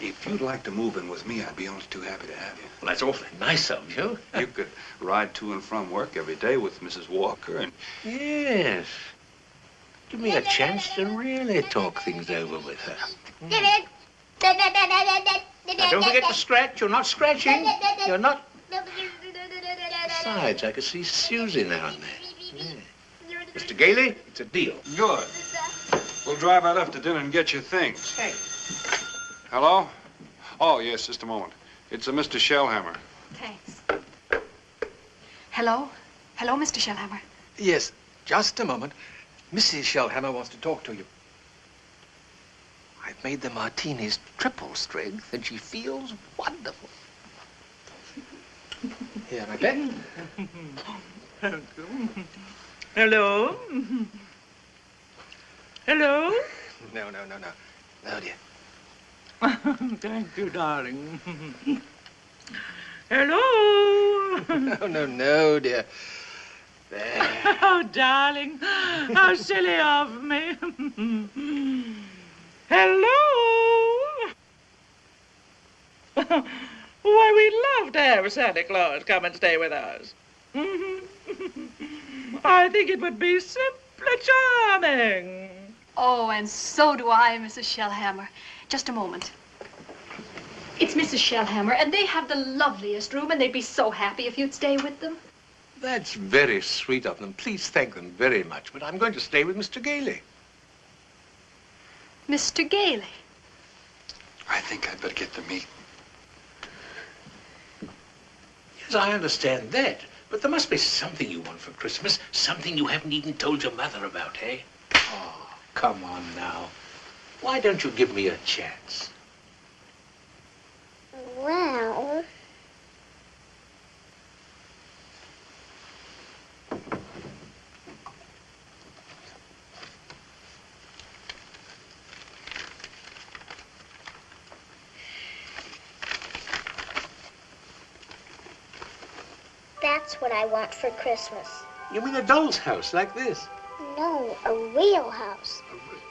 If you'd like to move in with me, I'd be only too happy to have you. Well, that's awfully nice of you. You could ride to and from work every day with Mrs. Walker and... Yes. Give me a chance to really talk things over with her. Now, don't forget to scratch. You're not scratching. You're not... Besides, I could see Susie now and then. Yeah. Mr. Gailey, it's a deal. Good. We'll drive out after dinner and get your things. Hey. Hello? Oh, yes, just a moment. It's a Mr. Shellhammer. Thanks. Hello? Hello, Mr. Shellhammer. Yes, just a moment. Mrs. Shellhammer wants to talk to you. I've made the martinis triple strength, and she feels wonderful. Here, my pen. Hello? Hello? No. No, dear. Thank you, darling. Hello? No, dear. There. Oh, darling, how silly of me. Hello? Why, we'd love to have Santa Claus come and stay with us. I think it would be simply charming. Oh, and so do I, Mrs. Shellhammer. Just a moment. It's Mrs. Shellhammer, and they have the loveliest room, and they'd be so happy if you'd stay with them. That's very sweet of them. Please thank them very much. But I'm going to stay with Mr. Gailey. Mr. Gailey? I think I'd better get the meat. Yes, I understand that. But there must be something you want for Christmas. Something you haven't even told your mother about, eh? Oh, come on now. Why don't you give me a chance? Well... That's what I want for Christmas. You mean a doll's house like this? No, a real house.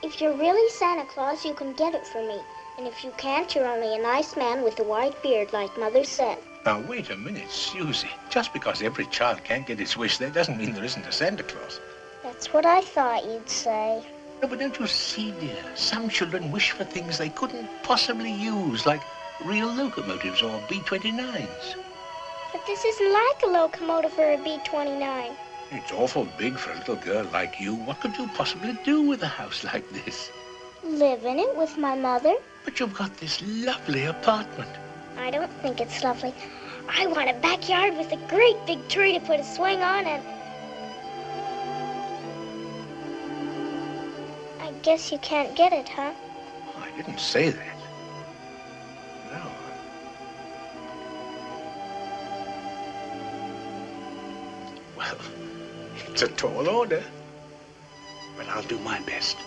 If you're really Santa Claus, you can get it for me. And if you can't, you're only a nice man with a white beard, like Mother said. Now, wait a minute, Susie. Just because every child can't get his wish, that doesn't mean there isn't a Santa Claus. That's what I thought you'd say. No, but don't you see, dear? Some children wish for things they couldn't possibly use, like real locomotives or B-29s. But this isn't like a locomotive or a B-29. It's awful big for a little girl like you. What could you possibly do with a house like this? Live in it with my mother. But you've got this lovely apartment. I don't think it's lovely. I want a backyard with a great big tree to put a swing on and... I guess you can't get it, huh? I didn't say that. No. Well, it's a tall order. But I'll do my best.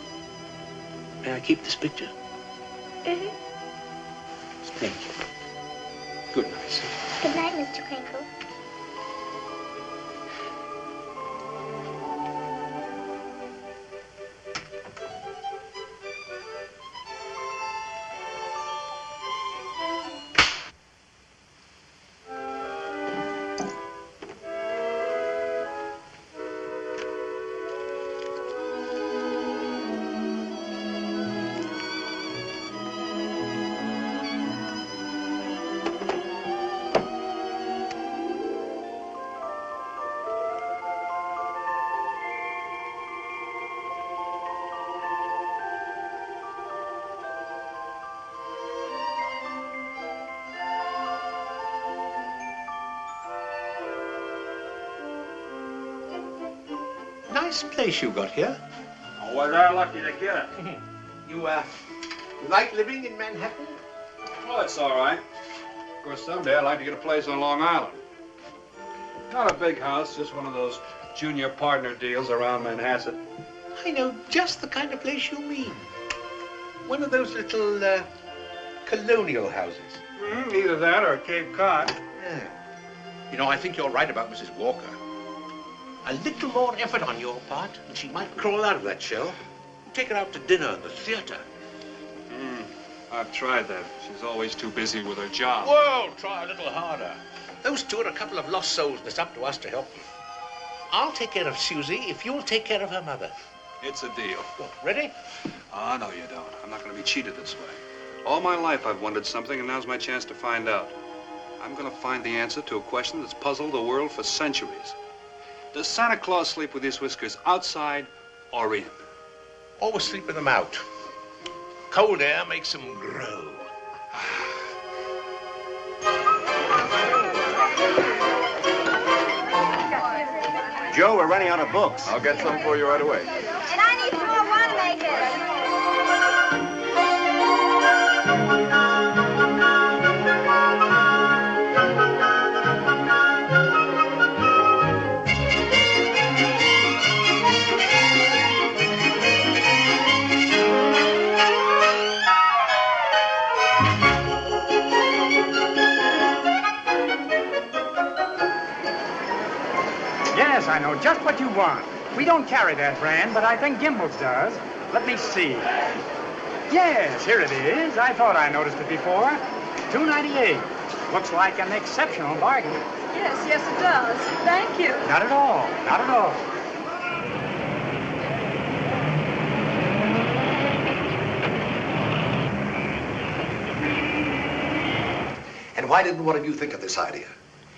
May I keep this picture? Mm-hmm. Thank you. Good night, Susan. Good night, Mr. Crinkle. Nice place you got here. Oh, was I lucky to get it? You like living in Manhattan? Well, it's all right. Of course, someday I'd like to get a place on Long Island. Not a big house, just one of those junior partner deals around Manhasset. I know just the kind of place you mean. One of those little colonial houses. Either that or Cape Cod. Yeah. You know, I think you're right about Mrs. Walker. A little more effort on your part, and she might crawl out of that shell. Take her out to dinner and the theater. I've tried that. She's always too busy with her job. Well, try a little harder. Those two are a couple of lost souls, and it's up to us to help them. I'll take care of Susie if you'll take care of her mother. It's a deal. Well, ready? Ah, no, you don't. I'm not going to be cheated this way. All my life I've wondered something, and now's my chance to find out. I'm going to find the answer to a question that's puzzled the world for centuries. Does Santa Claus sleep with his whiskers outside or in? Always sleep with them out. Cold air makes them grow. Joe, we're running out of books. I'll get some for you right away. And I need 4 Wanamakers. Yes, I know just what you want. We don't carry that brand, but I think Gimbel's does. Let me see. Yes, here it is. I thought I noticed it before. $2.98. Looks like an exceptional bargain. Yes, yes, it does. Thank you. Not at all. Not at all. And why didn't one of you think of this idea?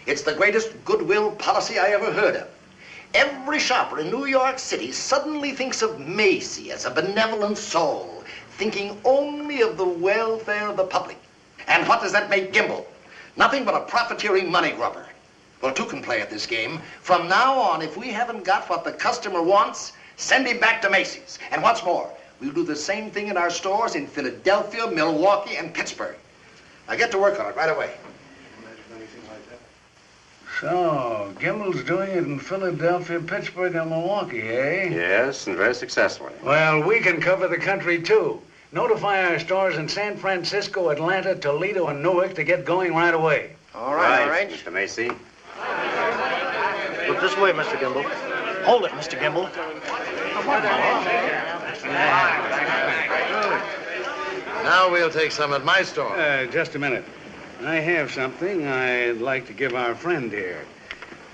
It's the greatest goodwill policy I ever heard of. Every shopper in New York City suddenly thinks of Macy as a benevolent soul, thinking only of the welfare of the public. And what does that make Gimbel? Nothing but a profiteering money grubber. Well, two can play at this game. From now on, if we haven't got what the customer wants, send him back to Macy's. And what's more, we'll do the same thing in our stores in Philadelphia, Milwaukee, and Pittsburgh. Now get to work on it right away. So, Gimbel's doing it in Philadelphia, Pittsburgh, and Milwaukee, eh? Yes, and very successfully. Well, we can cover the country, too. Notify our stores in San Francisco, Atlanta, Toledo, and Newark to get going right away. All right, Mr. Macy. Look this way, Mr. Gimbel. Hold it, Mr. Gimbel. Now we'll take some at my store. Just a minute. I have something I'd like to give our friend here.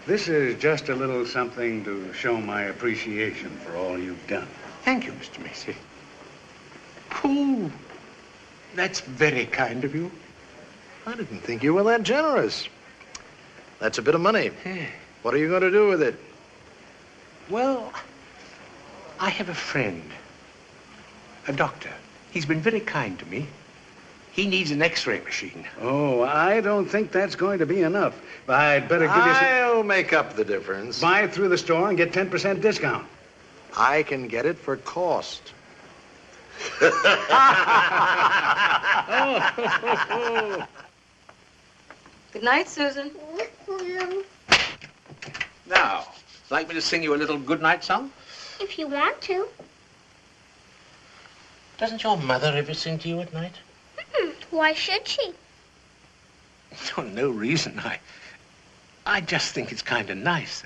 This is just a little something to show my appreciation for all you've done. Thank you, Mr. Macy. Oh, that's very kind of you. I didn't think you were that generous. That's a bit of money. What are you going to do with it? Well, I have a friend, a doctor. He's been very kind to me. He needs an X-ray machine. Oh, I don't think that's going to be enough. I'd better give you some... I'll make up the difference. Buy it through the store and get 10% discount. I can get it for cost. Good night, Susan. Now, like me to sing you a little goodnight song? If you want to. Doesn't your mother ever sing to you at night? Why should she? For no reason. I just think it's kind of nice.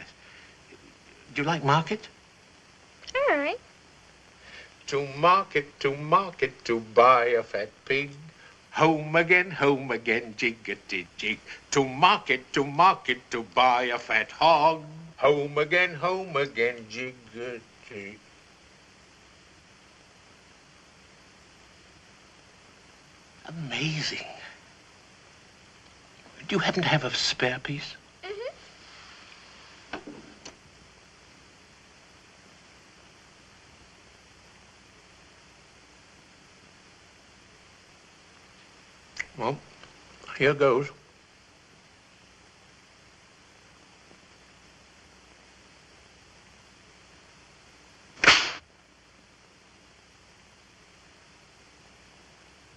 Do you like market? All right. To market, to buy a fat pig. Home again, jiggity-jig. To market, to buy a fat hog. Home again, jiggity. Amazing. Do you happen to have a spare piece? Well, here goes.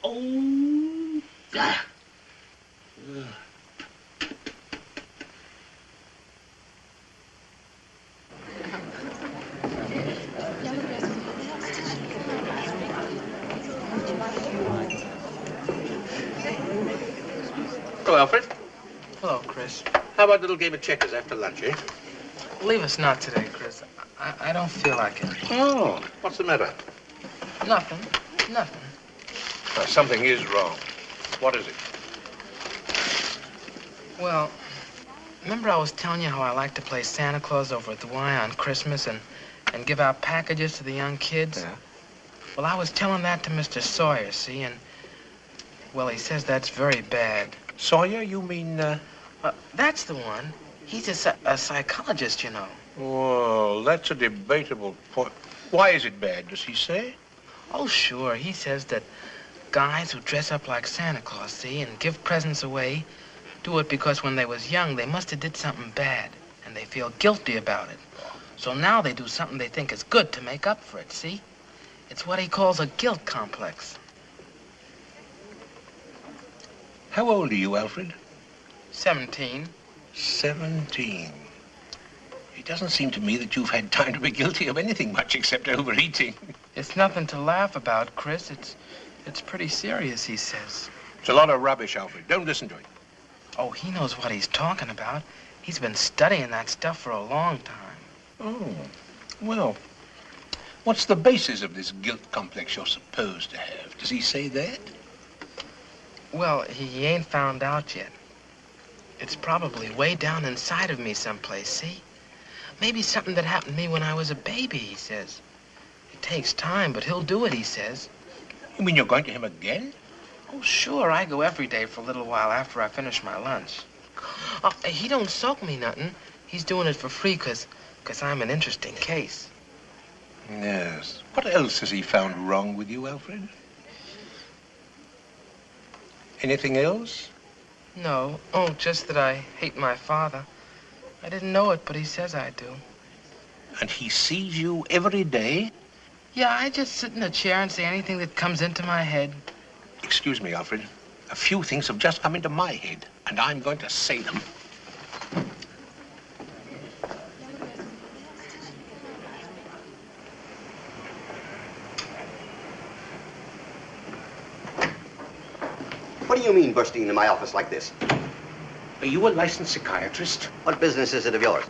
Oh, ah. Hello, Alfred. Hello, Chris. How about a little game of checkers after lunch, eh? Leave us not today, Chris. I don't feel like it. Oh, what's the matter? Nothing. Something is wrong. What is it? Well, remember I was telling you how I like to play Santa Claus over at the Y on Christmas and give out packages to the young kids? Yeah. Well, I was telling that to Mr. Sawyer, see, and, well, he says that's very bad. Sawyer, you mean, That's the one. He's a psychologist, you know. Well, that's a debatable point. Why is it bad, does he say? Oh, sure. He says that guys who dress up like Santa Claus, see, and give presents away, do it because when they was young, they must have did something bad, and they feel guilty about it. So now they do something they think is good to make up for it, see? It's what he calls a guilt complex. How old are you, Alfred? 17. 17. It doesn't seem to me that you've had time to be guilty of anything much except overeating. It's nothing to laugh about, Chris. It's pretty serious, he says. It's a lot of rubbish, Alfred. Don't listen to it. Oh, he knows what he's talking about. He's been studying that stuff for a long time. Oh, well, what's the basis of this guilt complex you're supposed to have? Does he say that? Well, he ain't found out yet. It's probably way down inside of me someplace, see? Maybe something that happened to me when I was a baby, he says. It takes time, but he'll do it, he says. You mean you're going to him again? Oh, sure. I go every day for a little while after I finish my lunch. He don't soak me nothing. He's doing it for free because I'm an interesting case. Yes. What else has he found wrong with you, Alfred? Anything else? No. Oh, just that I hate my father. I didn't know it, but he says I do. And he sees you every day? Yeah, I just sit in a chair and say anything that comes into my head. Excuse me, Alfred. A few things have just come into my head, and I'm going to say them. What do you mean bursting into my office like this? Are you a licensed psychiatrist? What business is it of yours?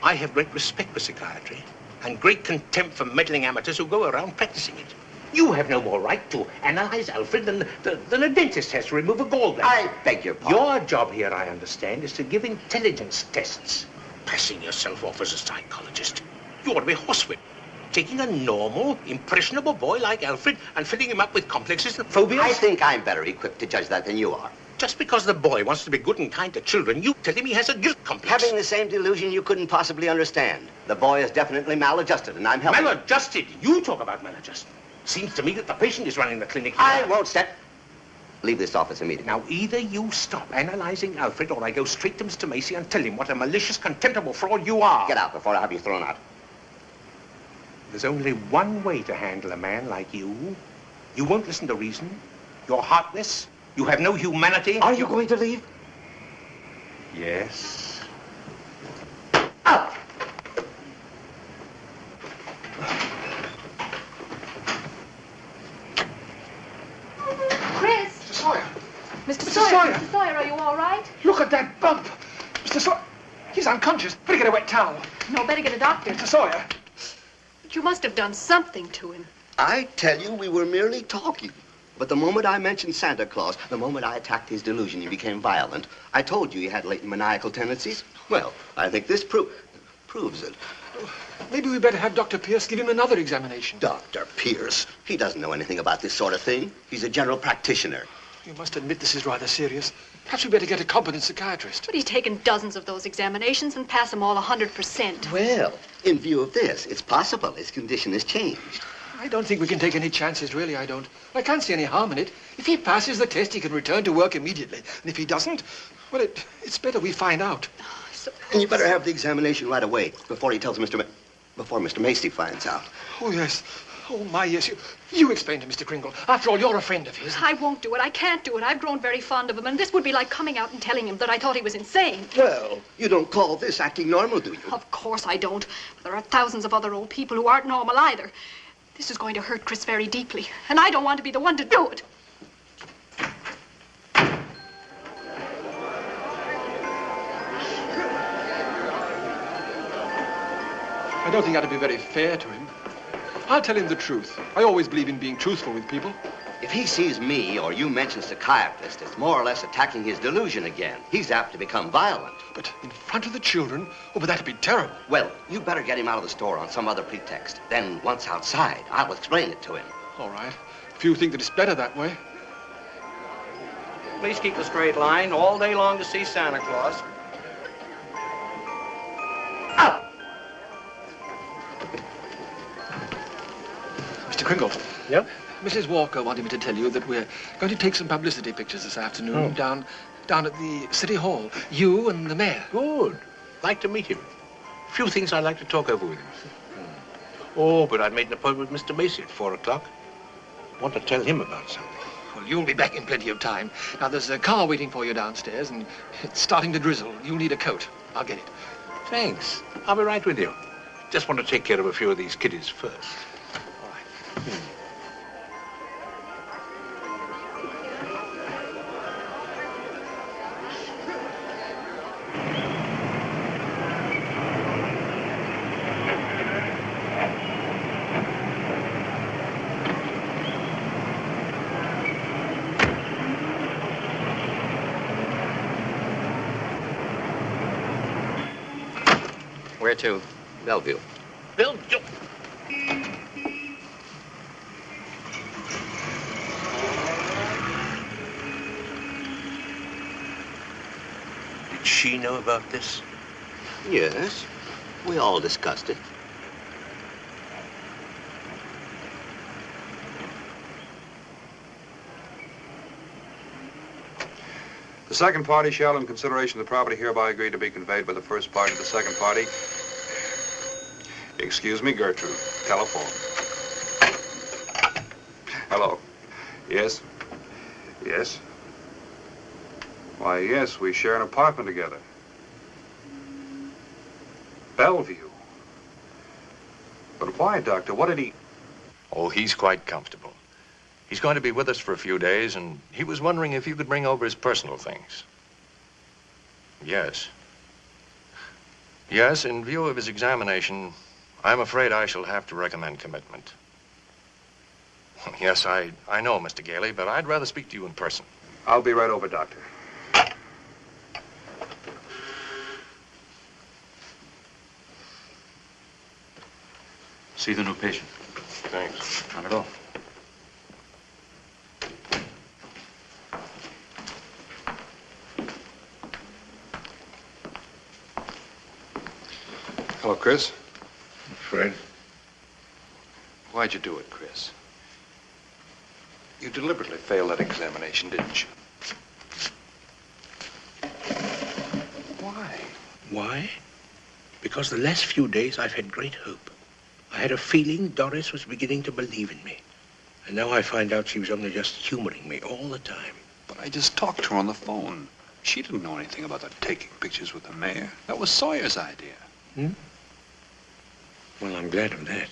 I have great respect for psychiatry and great contempt for meddling amateurs who go around practicing it. You have no more right to analyze Alfred than a dentist has to remove a gallbladder. I beg your pardon. Your job here, I understand, is to give intelligence tests. Passing yourself off as a psychologist. You ought to be horsewhipped. Taking a normal, impressionable boy like Alfred and filling him up with complexes and phobias? I think I'm better equipped to judge that than you are. Just because the boy wants to be good and kind to children, you tell him he has a guilt complex. Having the same delusion you couldn't possibly understand. The boy is definitely maladjusted, and I'm helping. Maladjusted? You talk about maladjustment. Seems to me that the patient is running the clinic here. I won't step. Leave this office immediately. Now, either you stop analyzing Alfred, or I go straight to Mr. Macy and tell him what a malicious, contemptible fraud you are. Get out before I have you thrown out. There's only one way to handle a man like you. You won't listen to reason. You're heartless. You have no humanity. Are you going to leave? Yes. Out! Chris! Mr. Sawyer! Mr. Mr. Sawyer! Sawyer! Mr. Sawyer, are you all right? Look at that bump! Mr. Sawyer! He's unconscious. Better get a wet towel. No, better get a doctor. Mr. Sawyer! But you must have done something to him. I tell you, we were merely talking. But the moment I mentioned Santa Claus, the moment I attacked his delusion, he became violent. I told you he had latent maniacal tendencies. Well, I think this proves it. Maybe we better have Dr. Pierce give him another examination. Dr. Pierce? He doesn't know anything about this sort of thing. He's a general practitioner. You must admit this is rather serious. Perhaps we better get a competent psychiatrist. But he's taken dozens of those examinations and passed them all 100%. Well, in view of this, it's possible his condition has changed. I don't think we can take any chances, really, I don't. I can't see any harm in it. If he passes the test, he can return to work immediately. And if he doesn't, well, it's better we find out. And you better have the examination right away, before he tells before Mr. Macy finds out. Oh, yes. Oh, my, yes. You explain to Mr. Kringle. After all, you're a friend of his. I won't do it. I can't do it. I've grown very fond of him, and this would be like coming out and telling him that I thought he was insane. Well, you don't call this acting normal, do you? Of course I don't. But there are thousands of other old people who aren't normal either. This is going to hurt Chris very deeply, and I don't want to be the one to do it. I don't think that'd be very fair to him. I'll tell him the truth. I always believe in being truthful with people. If he sees me or you mention psychiatrist, it's more or less attacking his delusion again. He's apt to become violent. But in front of the children? Oh, but that'd be terrible. Well, you better get him out of the store on some other pretext. Then, once outside, I'll explain it to him. All right. If you think that it's better that way. Please keep a straight line all day long to see Santa Claus. Out! Mr. Kringle. Yep? Mrs. Walker wanted me to tell you that we're going to take some publicity pictures this afternoon down at the City Hall. You and the mayor. Good. Like to meet him. Few things I'd like to talk over with him. Oh, but I'd made an appointment with Mr. Macy at 4 o'clock. Want to tell him about something. Well, you'll be back in plenty of time. Now, there's a car waiting for you downstairs, and it's starting to drizzle. You'll need a coat. I'll get it. Thanks. I'll be right with you. Just want to take care of a few of these kiddies first. All right. Where to? Bellevue. Bellevue. Did she know about this? Yes. We all discussed it. The second party shall, in consideration of the property hereby agreed to be conveyed by the first party to the second party. Excuse me, Gertrude. Telephone. Hello. Yes? Yes? Why, yes, we share an apartment together. Bellevue. But why, Doctor? What did he... Oh, he's quite comfortable. He's going to be with us for a few days, and he was wondering if you could bring over his personal things. Yes. Yes, in view of his examination, I'm afraid I shall have to recommend commitment. Yes, I know, Mr. Gailey, but I'd rather speak to you in person. I'll be right over, Doctor. See the new patient. Thanks. Not at all. Hello, Chris. Fred? Why'd you do it, Chris? You deliberately failed that examination, didn't you? Why? Why? Because the last few days I've had great hope. I had a feeling Doris was beginning to believe in me. And now I find out she was only just humoring me all the time. But I just talked to her on the phone. She didn't know anything about the taking pictures with the mayor. That was Sawyer's idea. Hmm? Well, I'm glad of that.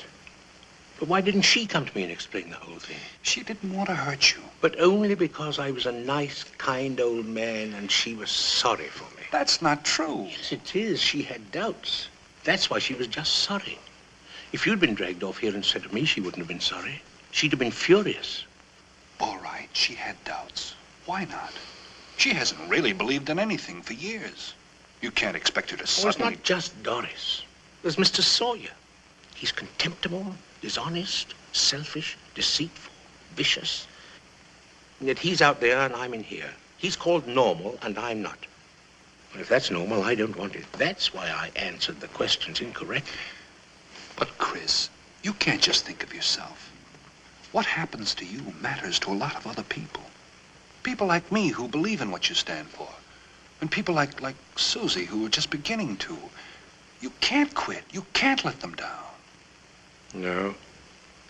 But why didn't she come to me and explain the whole thing? She didn't want to hurt you. But only because I was a nice, kind old man and she was sorry for me. That's not true. Yes, it is. She had doubts. That's why she was just sorry. If you'd been dragged off here instead of me, she wouldn't have been sorry. She'd have been furious. All right, she had doubts. Why not? She hasn't really believed in anything for years. You can't expect her to Oh, suddenly... it's not just Doris. There's Mr. Sawyer. He's contemptible, dishonest, selfish, deceitful, vicious. And yet he's out there and I'm in here. He's called normal and I'm not. And if that's normal, I don't want it. That's why I answered the questions incorrectly. But, Chris, you can't just think of yourself. What happens to you matters to a lot of other people. People like me who believe in what you stand for. And people like Susie who are just beginning to. You can't quit. You can't let them down. No,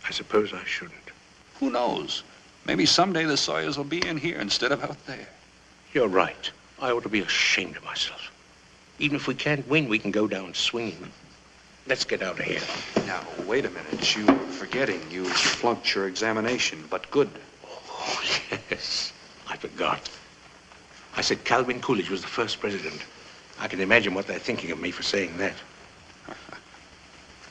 I suppose I shouldn't. Who knows? Maybe someday the Sawyers will be in here instead of out there. You're right. I ought to be ashamed of myself. Even if we can't win, we can go down swinging. Let's get out of here. Now, wait a minute. You were forgetting. You flunked your examination, but good. Oh, yes. I forgot. I said Calvin Coolidge was the first president. I can imagine what they're thinking of me for saying that.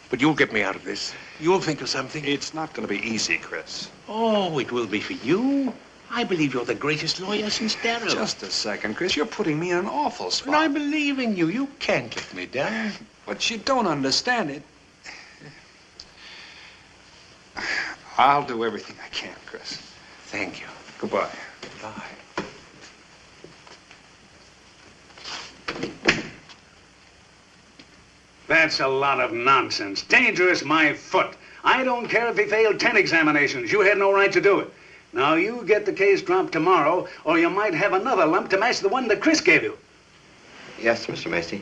But you'll get me out of this. You'll think of something. It's not going to be easy, Chris. Oh, it will be for you. I believe you're the greatest lawyer since Darrow. Just a second, Chris. You're putting me in an awful spot. And I believe in you. You can't let me down. But you don't understand it. I'll do everything I can, Chris. Thank you. Goodbye. Bye. That's a lot of nonsense. Dangerous, my foot. I don't care if he failed 10 examinations. You had no right to do it. Now, you get the case dropped tomorrow, or you might have another lump to match the one that Chris gave you. Yes, Mr. Macy.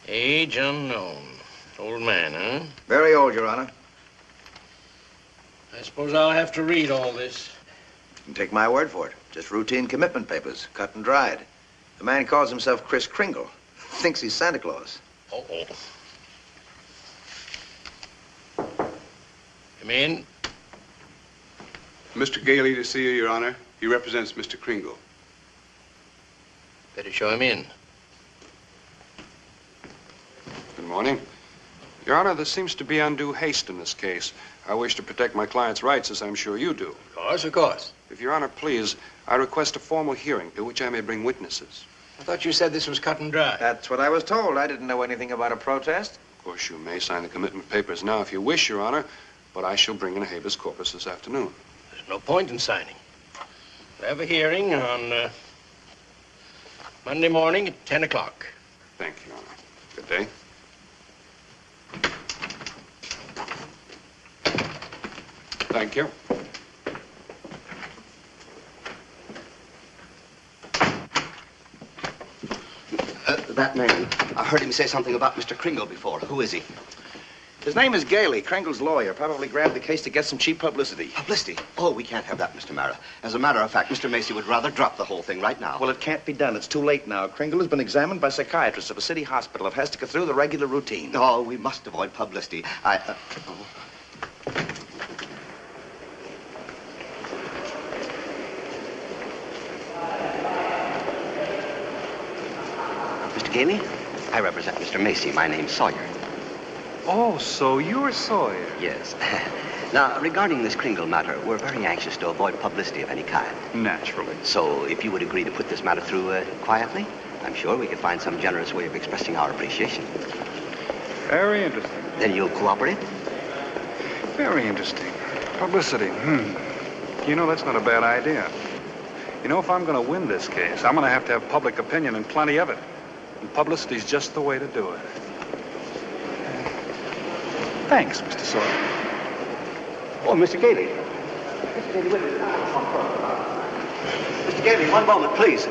Age unknown. Old man, huh? Very old, Your Honor. I suppose I'll have to read all this. You can take my word for it. Just routine commitment papers, cut and dried. The man calls himself Kris Kringle. Thinks he's Santa Claus. Uh-oh. Come in. Mr. Gailey to see you, Your Honor. He represents Mr. Kringle. Better show him in. Good morning. Your Honor, there seems to be undue haste in this case. I wish to protect my client's rights, as I'm sure you do. Of course, of course. If Your Honor please, I request a formal hearing to which I may bring witnesses. I thought you said this was cut and dry. That's what I was told. I didn't know anything about a protest. Of course, you may sign the commitment papers now if you wish, Your Honor, but I shall bring in a habeas corpus this afternoon. There's no point in signing. We'll have a hearing on Monday morning at 10 o'clock. Thank you, Your Honor. Good day. Thank you. That man, I heard him say something about Mr. Kringle before. Who is he? His name is Gailey, Kringle's lawyer. Probably grabbed the case to get some cheap publicity. Publicity? Oh, we can't have that, Mr. Mara. As a matter of fact, Mr. Macy would rather drop the whole thing right now. Well, it can't be done. It's too late now. Kringle has been examined by psychiatrists of a city hospital. It has to go through the regular routine. Oh, we must avoid publicity. Mr. Gailey, I represent Mr. Macy. My name's Sawyer. Oh, so you're Sawyer? Yes. Now, regarding this Kringle matter, we're very anxious to avoid publicity of any kind. Naturally. So, if you would agree to put this matter through quietly, I'm sure we could find some generous way of expressing our appreciation. Very interesting. Then you'll cooperate? Very interesting. Publicity. You know, that's not a bad idea. You know, if I'm going to win this case, I'm going to have public opinion and plenty of it. And publicity's just the way to do it. Thanks, Mr. Sawyer. Oh, Mr. Gailey. Mr. Gailey, wait a minute. Mr. Gailey, one moment, please.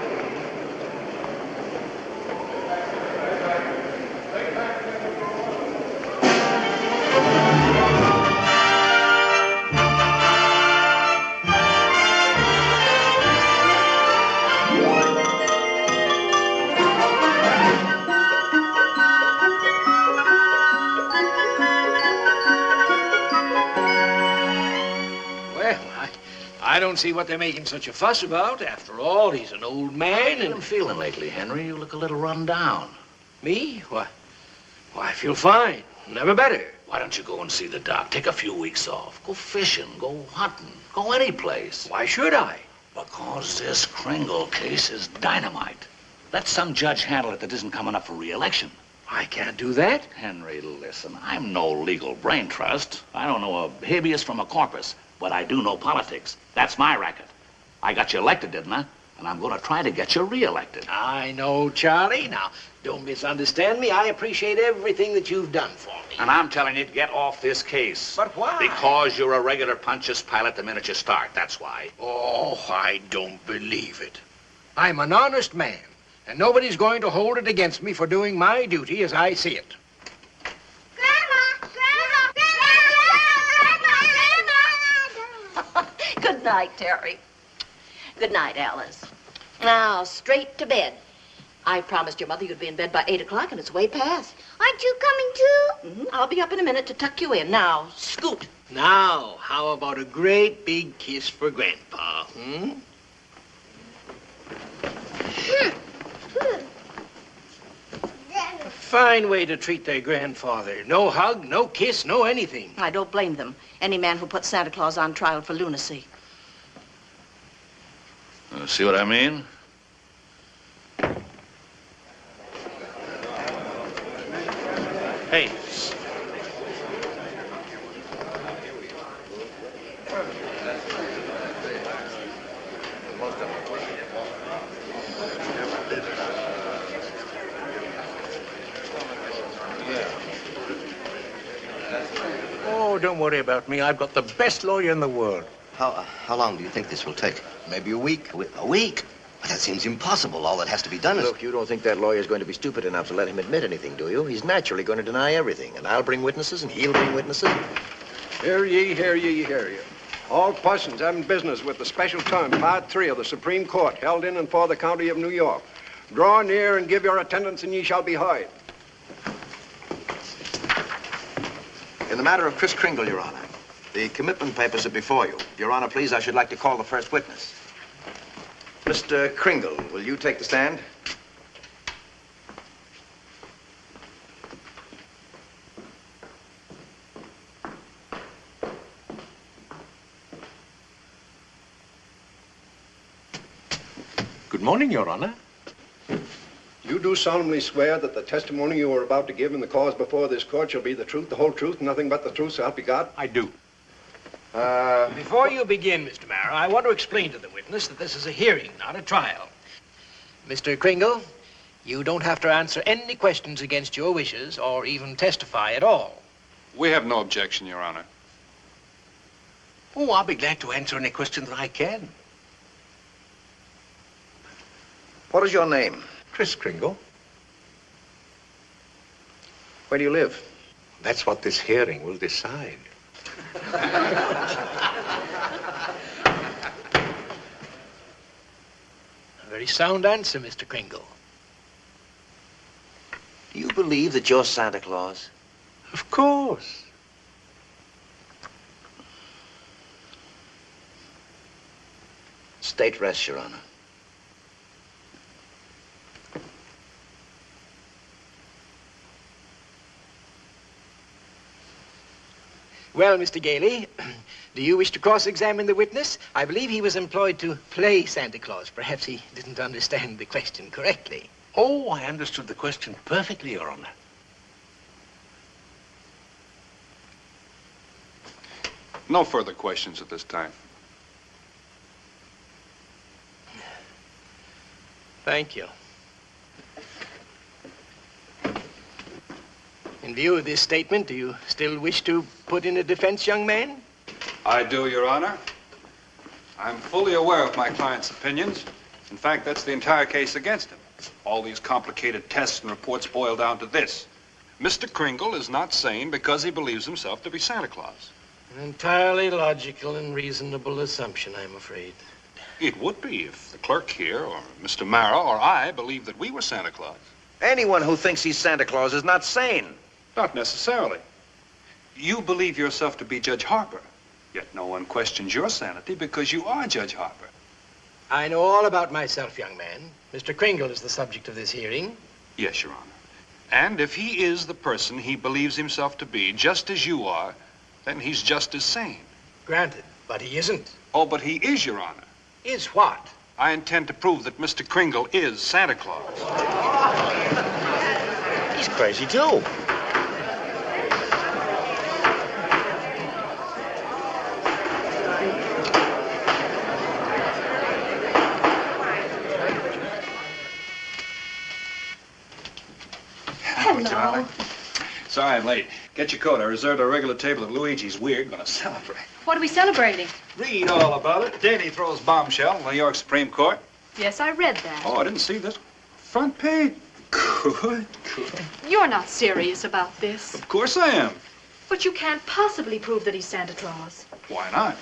I don't see what they're making such a fuss about. After all, he's an old man and... How are you feeling lately, Henry? You look a little run down. Me? Why, I feel fine. Never better. Why don't you go and see the doc? Take a few weeks off. Go fishing, go hunting, go any place. Why should I? Because this Kringle case is dynamite. Let some judge handle it that isn't coming up for re-election. I can't do that. Henry, listen, I'm no legal brain trust. I don't know a habeas from a corpus, but I do know politics. That's my racket. I got you elected, didn't I? And I'm going to try to get you re-elected. I know, Charlie. Now, don't misunderstand me. I appreciate everything that you've done for me. And I'm telling you to get off this case. But why? Because you're a regular Pontius Pilate the minute you start, that's why. Oh, I don't believe it. I'm an honest man, and nobody's going to hold it against me for doing my duty as I see it. Good night, Terry. Good night, Alice. Now, straight to bed. I promised your mother you'd be in bed by 8 o'clock, and it's way past. Aren't you coming too? I'll be up in a minute to tuck you in. Now, scoot. Now, how about a great big kiss for Grandpa, A fine way to treat their grandfather. No hug, no kiss, no anything. I don't blame them. Any man who puts Santa Claus on trial for lunacy. See what I mean? Hey. Oh, don't worry about me. I've got the best lawyer in the world. How long do you think this will take? Maybe a week. A week? But that seems impossible. All that has to be done is... Look, you don't think that lawyer's going to be stupid enough to let him admit anything, do you? He's naturally going to deny everything, and I'll bring witnesses, and he'll bring witnesses. Hear ye, hear ye, hear ye. All persons having business with the special term, Part 3 of the Supreme Court, held in and for the county of New York. Draw near and give your attendance, and ye shall be heard. In the matter of Kris Kringle, Your Honor, the commitment papers are before you. Your Honor, please, I should like to call the first witness. Mr. Kringle, will you take the stand? Good morning, Your Honor. You do solemnly swear that the testimony you are about to give in the cause before this court shall be the truth, the whole truth, and nothing but the truth, so help you God? I do. Before you begin, Mr. Mara, I want to explain to the witness that this is a hearing, not a trial. Mr. Kringle, you don't have to answer any questions against your wishes or even testify at all. We have no objection, Your Honor. Oh, I'll be glad to answer any question that I can. What is your name? Kris Kringle. Where do you live? That's what this hearing will decide. A very sound answer, Mr. Kringle. Do you believe that you're Santa Claus? Of course. State rests, Your Honor. Well, Mr. Gailey, do you wish to cross-examine the witness? I believe he was employed to play Santa Claus. Perhaps he didn't understand the question correctly. Oh, I understood the question perfectly, Your Honor. No further questions at this time. Thank you. In view of this statement, do you still wish to put in a defense, young man? I do, Your Honor. I'm fully aware of my client's opinions. In fact, that's the entire case against him. All these complicated tests and reports boil down to this. Mr. Kringle is not sane because he believes himself to be Santa Claus. An entirely logical and reasonable assumption, I'm afraid. It would be if the clerk here, or Mr. Mara, or I believed that we were Santa Claus. Anyone who thinks he's Santa Claus is not sane. Not necessarily. You believe yourself to be Judge Harper, yet no one questions your sanity because you are Judge Harper. I know all about myself, young man. Mr. Kringle is the subject of this hearing. Yes, Your Honor. And if he is the person he believes himself to be, just as you are, then he's just as sane. Granted, but he isn't. Oh, but he is, Your Honor. Is what? I intend to prove that Mr. Kringle is Santa Claus. He's crazy, too. Hello. Sorry I'm late. Get your coat. I reserved a regular table at Luigi's. We're going to celebrate. What are we celebrating? Read all about it. Daily throws bombshell, New York Supreme Court. Yes, I read that. Oh, I didn't see this. Front page. Good. You're not serious about this. Of course I am. But you can't possibly prove that he's Santa Claus. Why not?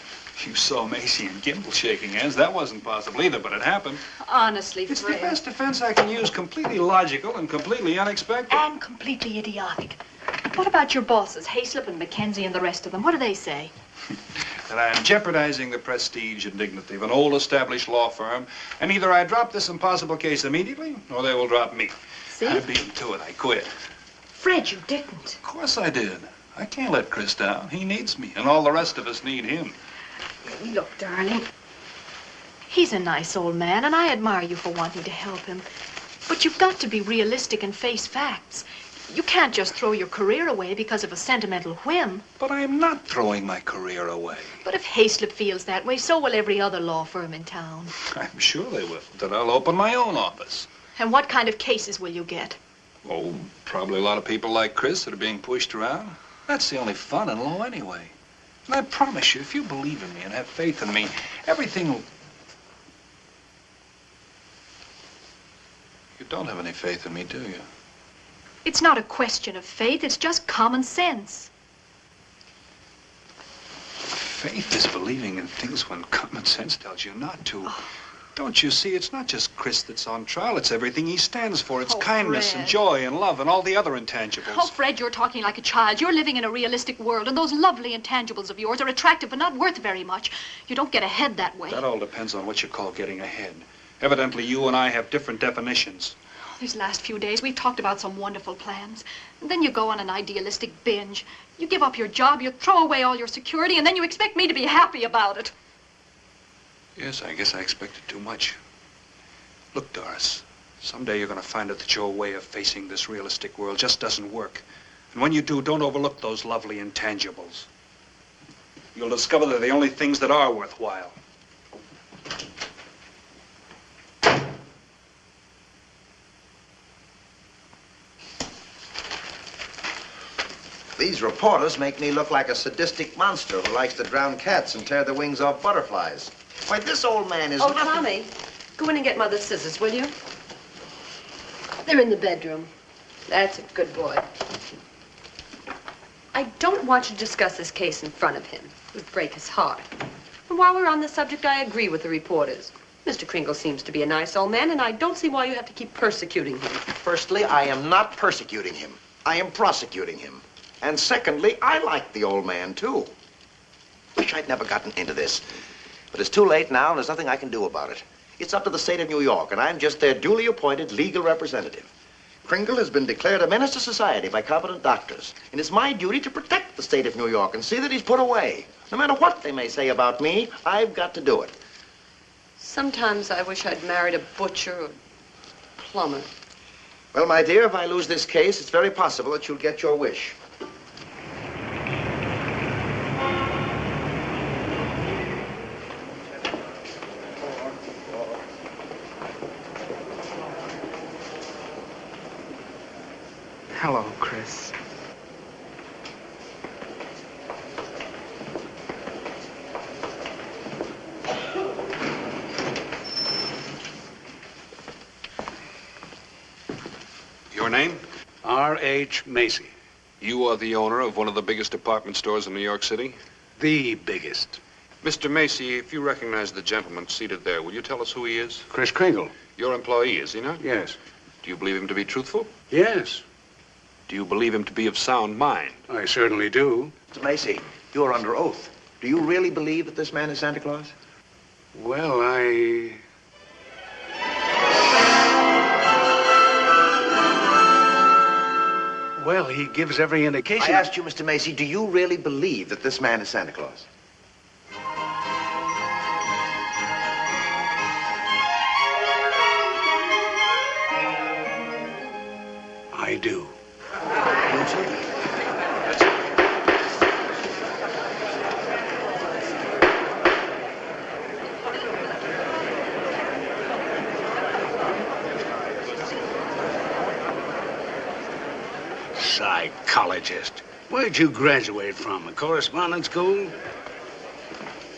You saw Macy and Gimbel shaking hands. That wasn't possible either, but it happened. Honestly, It's Fred. the best defense I can use. Completely logical and completely unexpected. And completely idiotic. What about your bosses, Hayslip and Mackenzie and the rest of them? What do they say? That I am jeopardizing the prestige and dignity of an old established law firm, and either I drop this impossible case immediately, or they will drop me. See? I beat them to it. I quit. Fred, you didn't. Of course I did. I can't let Chris down. He needs me, and all the rest of us need him. Look, darling. He's a nice old man, and I admire you for wanting to help him. But you've got to be realistic and face facts. You can't just throw your career away because of a sentimental whim. But I am not throwing my career away. But if Hayslip feels that way, so will every other law firm in town. I'm sure they will. Then I'll open my own office. And what kind of cases will you get? Oh, probably a lot of people like Chris that are being pushed around. That's the only fun in law anyway. And I promise you, if you believe in me and have faith in me, everything will... don't have any faith in me, do you? It's not a question of faith, it's just common sense. Faith is believing in things when common sense tells you not to. Don't you see, it's not just Chris that's on trial, it's everything he stands for. It's kindness and joy and love and all the other intangibles. Oh, Fred, you're talking like a child. You're living in a realistic world, and those lovely intangibles of yours are attractive but not worth very much. You don't get ahead that way. That all depends on what you call getting ahead. Evidently, you and I have different definitions. These last few days, we've talked about some wonderful plans. And then you go on an idealistic binge. You give up your job, you throw away all your security, and then you expect me to be happy about it. Yes, I guess I expected too much. Look, Doris, someday you're going to find out that your way of facing this realistic world just doesn't work. And when you do, don't overlook those lovely intangibles. You'll discover they're the only things that are worthwhile. These reporters make me look like a sadistic monster who likes to drown cats and tear the wings off butterflies. Why, this old man is... Oh, Tommy, go in and get Mother's scissors, will you? They're in the bedroom. That's a good boy. I don't want you to discuss this case in front of him. It would break his heart. And while we're on the subject, I agree with the reporters. Mr. Kringle seems to be a nice old man, and I don't see why you have to keep persecuting him. Firstly, I am not persecuting him. I am prosecuting him. And secondly, I like the old man, too. Wish I'd never gotten into this. But it's too late now, and there's nothing I can do about it. It's up to the state of New York, and I'm just their duly appointed legal representative. Kringle has been declared a menace to society by competent doctors, and it's my duty to protect the state of New York and see that he's put away. No matter what they may say about me, I've got to do it. Sometimes I wish I'd married a butcher or plumber. Well, my dear, if I lose this case, it's very possible that you'll get your wish. Hello, Chris. Your name? R.H. Macy. You are the owner of one of the biggest department stores in New York City? The biggest. Mr. Macy, if you recognize the gentleman seated there, will you tell us who he is? Chris Kringle. Your employee, is he not? Yes. Do you believe him to be truthful? Yes. Do you believe him to be of sound mind? I certainly do. Mr. Macy, you're under oath. Do you really believe that this man is Santa Claus? Well, Well, he gives every indication. I asked you, Mr. Macy, do you really believe that this man is Santa Claus? I do. Psychologist. Where'd you graduate from? A correspondence school?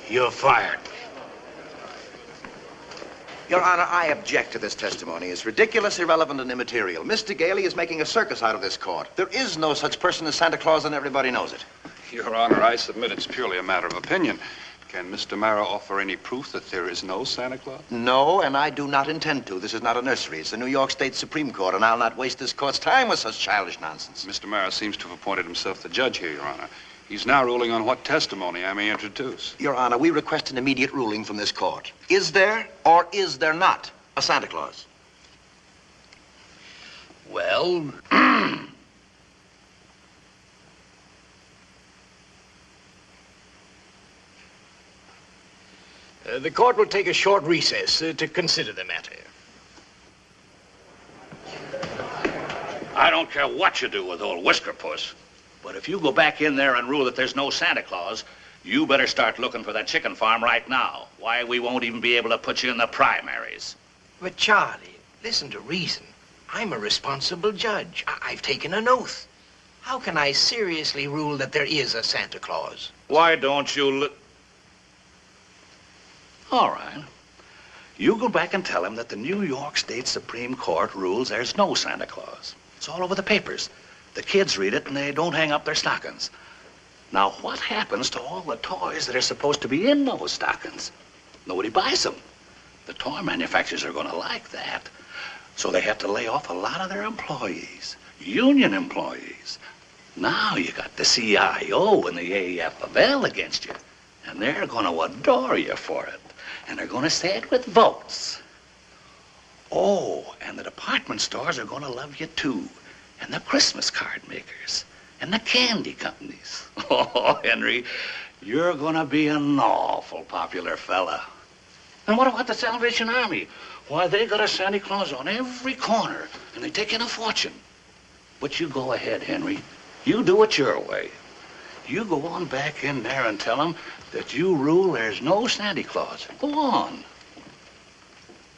You're fired. Your Honor, I object to this testimony. It's ridiculous, irrelevant, and immaterial. Mr. Gailey is making a circus out of this court. There is no such person as Santa Claus, and everybody knows it. Your Honor, I submit it's purely a matter of opinion. Can Mr. Mara offer any proof that there is no Santa Claus? No, and I do not intend to. This is not a nursery. It's the New York State Supreme Court, and I'll not waste this court's time with such childish nonsense. Mr. Mara seems to have appointed himself the judge here, Your Honor. He's now ruling on what testimony I may introduce. Your Honor, we request an immediate ruling from this court. Is there or is there not a Santa Claus? Well, the court will take a short recess to consider the matter. I don't care what you do with old Whisker Puss, but if you go back in there and rule that there's no Santa Claus, you better start looking for that chicken farm right now. Why, we won't even be able to put you in the primaries. But Charlie, listen to reason. I'm a responsible judge. I've taken an oath. How can I seriously rule that there is a Santa Claus? Why don't you All right. You go back and tell him that the New York State Supreme Court rules there's no Santa Claus. It's all over the papers. The kids read it and they don't hang up their stockings. Now, what happens to all the toys that are supposed to be in those stockings? Nobody buys them. The toy manufacturers are going to like that. So they have to lay off a lot of their employees, union employees. Now you got the CIO and the AFL against you, and they're going to adore you for it. And they're going to say it with votes. Oh, and the department stores are going to love you too, and the Christmas card makers, and the candy companies. Oh, Henry, you're going to be an awful popular fella. And what about the Salvation Army? Why, they got a Santa Claus on every corner, and they take in a fortune. But you go ahead, Henry. You do it your way. You go on back in there and tell them that you rule there's no Santa Claus. Go on.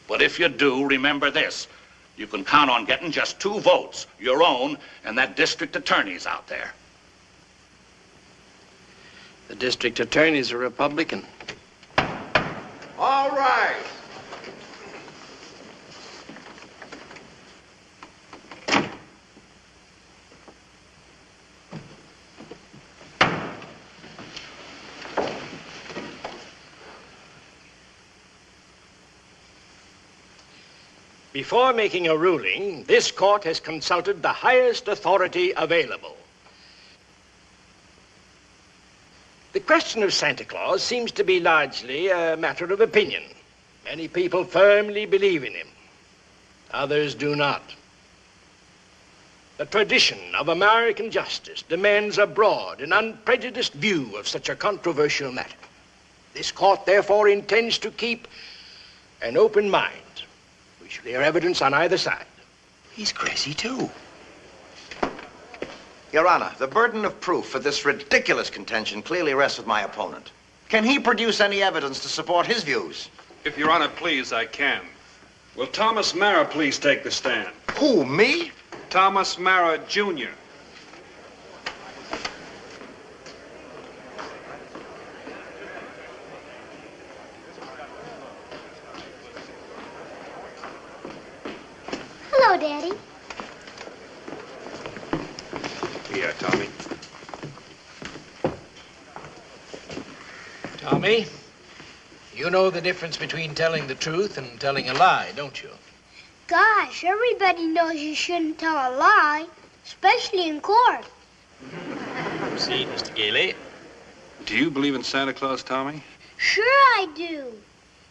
But if you do, remember this. You can count on getting just 2 votes, your own and that district attorney's out there. The district attorney's a Republican. All right. Before making a ruling, this court has consulted the highest authority available. The question of Santa Claus seems to be largely a matter of opinion. Many people firmly believe in him. Others do not. The tradition of American justice demands a broad and unprejudiced view of such a controversial matter. This court, therefore, intends to keep an open mind. We shall hear evidence on either side. He's crazy, too. Your Honor, the burden of proof for this ridiculous contention clearly rests with my opponent. Can he produce any evidence to support his views? If Your Honor please, I can. Will Thomas Mara please take the stand? Who, me? Thomas Mara, Jr. Hello, Daddy. Here, Tommy. Tommy, you know the difference between telling the truth and telling a lie, don't you? Gosh, everybody knows you shouldn't tell a lie, especially in court. Proceed, Mr. Gailey. Do you believe in Santa Claus, Tommy? Sure I do.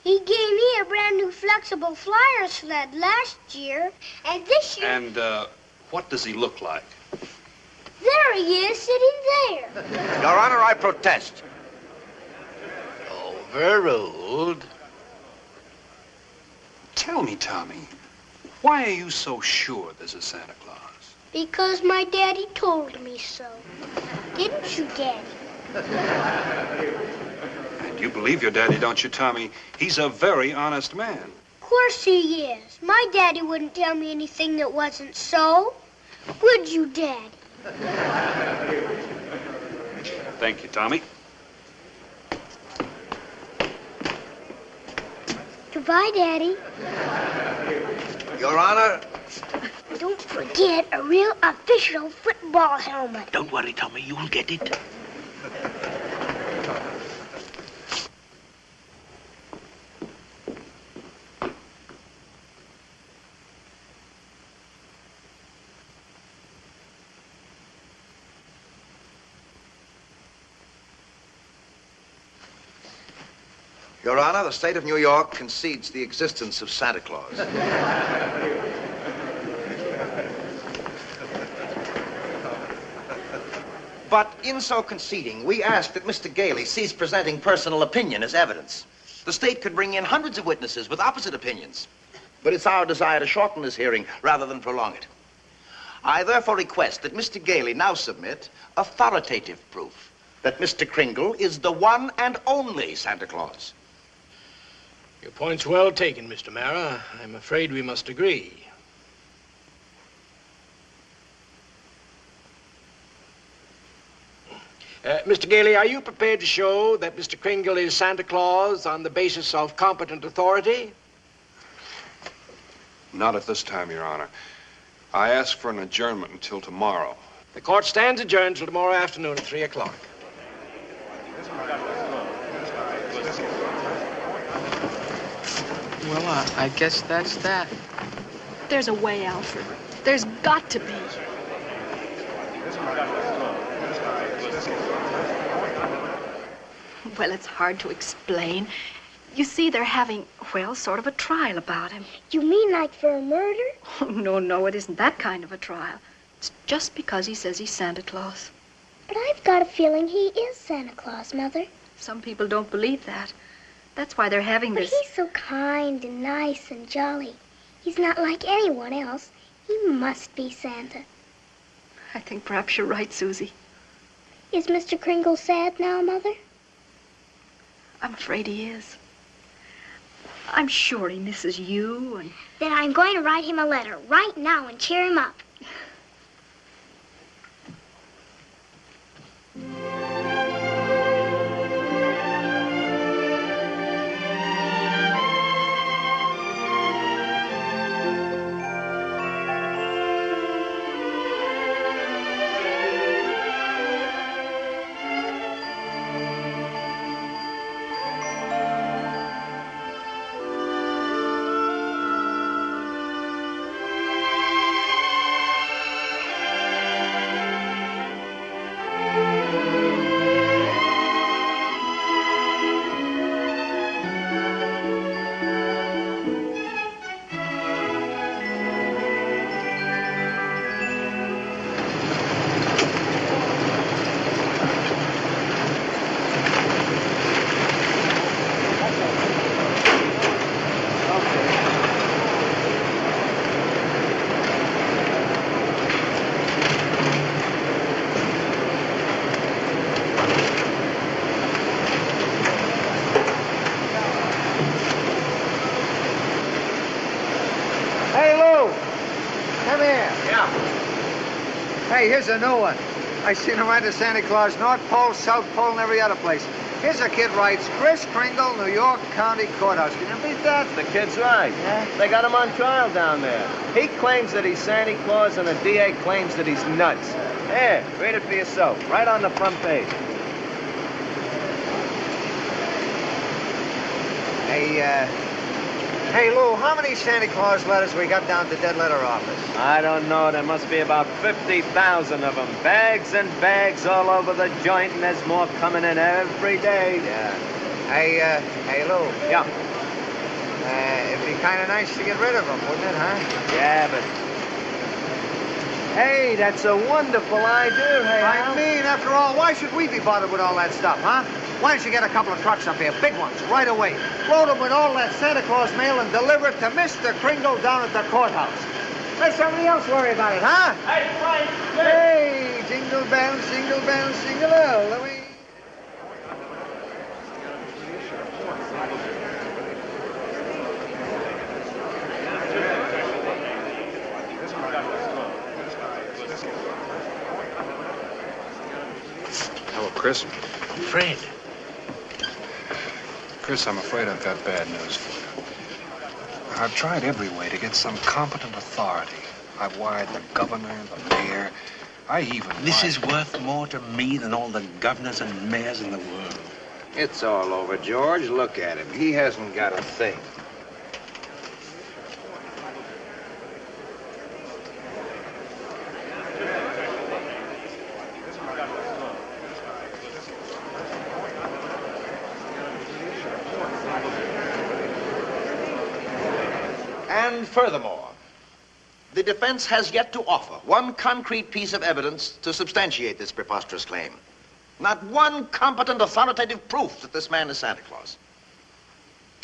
He gave me a brand new flexible flyer sled last year, and this year... And, what does he look like? There he is, sitting there. Your Honor, I protest. Overruled. Tell me, Tommy, why are you so sure there's a Santa Claus? Because my daddy told me so. Didn't you, Daddy? And you believe your daddy, don't you, Tommy? He's a very honest man. Of course he is. My daddy wouldn't tell me anything that wasn't so. Would you, Daddy? Thank you, Tommy. Goodbye, Daddy. Your Honor. Don't forget a real official football helmet. Don't worry, Tommy. You'll get it. Your Honor, the state of New York concedes the existence of Santa Claus. But in so conceding, we ask that Mr. Gailey cease presenting personal opinion as evidence. The state could bring in hundreds of witnesses with opposite opinions. But it's our desire to shorten this hearing rather than prolong it. I therefore request that Mr. Gailey now submit authoritative proof that Mr. Kringle is the one and only Santa Claus. Your point's well taken, Mr. Mara. I'm afraid we must agree. Mr. Gailey, are you prepared to show that Mr. Kringle is Santa Claus on the basis of competent authority? Not at this time, Your Honor. I ask for an adjournment until tomorrow. The court stands adjourned till tomorrow afternoon at 3 o'clock. Well, I guess that's that. There's a way, Alfred. There's got to be. Well, it's hard to explain. You see, they're having, well, sort of a trial about him. You mean like for a murder? Oh, no, it isn't that kind of a trial. It's just because he says he's Santa Claus. But I've got a feeling he is Santa Claus, Mother. Some people don't believe that. That's why they're having this... But he's so kind and nice and jolly. He's not like anyone else. He must be Santa. I think perhaps you're right, Susie. Is Mr. Kringle sad now, Mother? I'm afraid he is. I'm sure he misses you and... Then I'm going to write him a letter right now and cheer him up. Hey, here's a new one. I seen him write to Santa Claus, North Pole, South Pole, and every other place. Here's a kid writes, Chris Kringle, New York County Courthouse. Can you beat that? The kid's right. Yeah? They got him on trial down there. He claims that he's Santa Claus, and the DA claims that he's nuts. Here, read it for yourself, right on the front page. Hey, Lou, how many Santa Claus letters we got down at the dead letter office? I don't know. There must be about 50,000 of them. Bags and bags all over the joint, and there's more coming in every day. Yeah. Hey, Lou. Yeah. It'd be kind of nice to get rid of them, wouldn't it, huh? Yeah, but... Hey, that's a wonderful idea, hey, I mean, after all, why should we be bothered with all that stuff, huh? Why don't you get a couple of trucks up here, big ones, right away? Load them with all that Santa Claus mail and deliver it to Mr. Kringle down at the courthouse. Let somebody else worry about it, huh? Hey, Frank! Hey, jingle bells, jingle all the way. Hello, Chris. Fred. Chris, I'm afraid I've got bad news for you. I've tried every way to get some competent authority. I've wired the governor, the mayor. I even... This is worth more to me than all the governors and mayors in the world. It's all over, George. Look at him. He hasn't got a thing. And furthermore, the defense has yet to offer one concrete piece of evidence to substantiate this preposterous claim. Not one competent authoritative proof that this man is Santa Claus.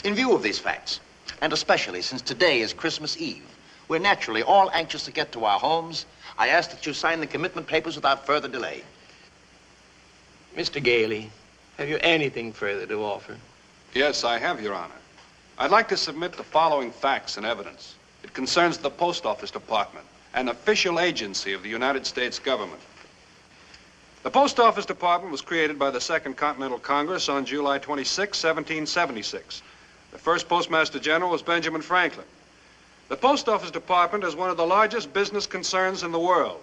In view of these facts, and especially since today is Christmas Eve, we're naturally all anxious to get to our homes. I ask that you sign the commitment papers without further delay. Mr. Gailey, have you anything further to offer? Yes, I have, Your Honor. I'd like to submit the following facts and evidence. It concerns the Post Office Department, an official agency of the United States government. The Post Office Department was created by the Second Continental Congress on July 26, 1776. The first Postmaster General was Benjamin Franklin. The Post Office Department is one of the largest business concerns in the world.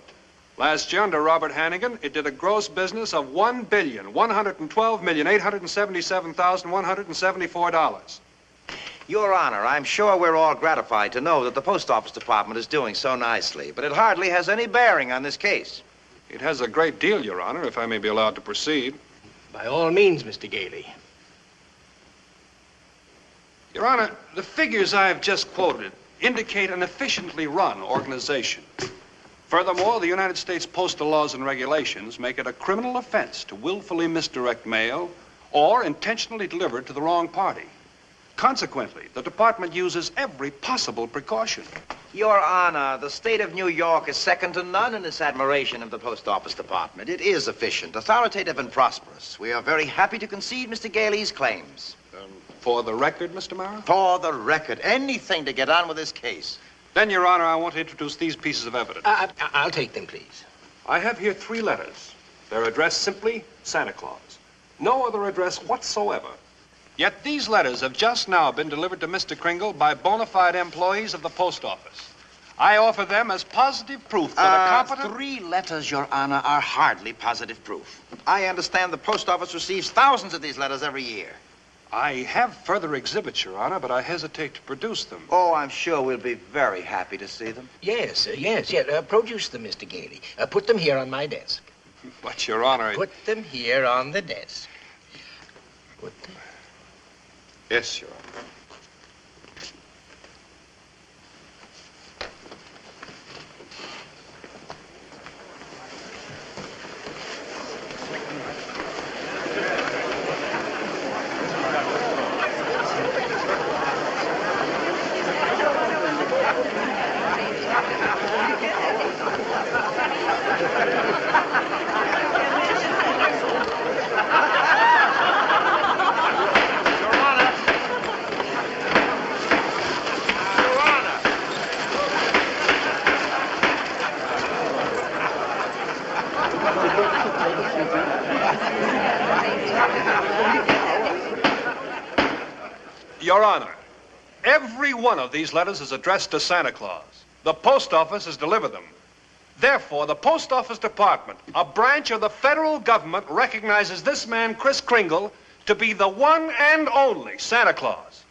Last year, under Robert Hannigan, it did a gross business of $1,112,877,174. Your Honor, I'm sure we're all gratified to know that the Post Office Department is doing so nicely, but it hardly has any bearing on this case. It has a great deal, Your Honor, if I may be allowed to proceed. By all means, Mr. Gailey. Your Honor, the figures I have just quoted indicate an efficiently run organization. Furthermore, the United States postal laws and regulations make it a criminal offense to willfully misdirect mail or intentionally deliver it to the wrong party. Consequently, the department uses every possible precaution. Your Honor, the state of New York is second to none in its admiration of the Post Office Department. It is efficient, authoritative, and prosperous. We are very happy to concede Mr. Gailey's claims. For the record, Mr. Mara? For the record. Anything to get on with this case. Then, Your Honor, I want to introduce these pieces of evidence. I'll take them, please. I have here 3 letters. They're addressed simply Santa Claus. No other address whatsoever. Yet these letters have just now been delivered to Mr. Kringle by bona fide employees of the post office. I offer them as positive proof that a competent... 3 letters, Your Honor, are hardly positive proof. I understand the post office receives thousands of these letters every year. I have further exhibits, Your Honor, but I hesitate to produce them. Oh, I'm sure we'll be very happy to see them. Yes. Produce them, Mr. Gailey. Put them here on my desk. But, Your Honor... Put them here on the desk. Put them... Yes, Your Honor. Your Honor, every one of these letters is addressed to Santa Claus. The post office has delivered them. Therefore, the Post Office Department, a branch of the federal government, recognizes this man, Kris Kringle, to be the one and only Santa Claus.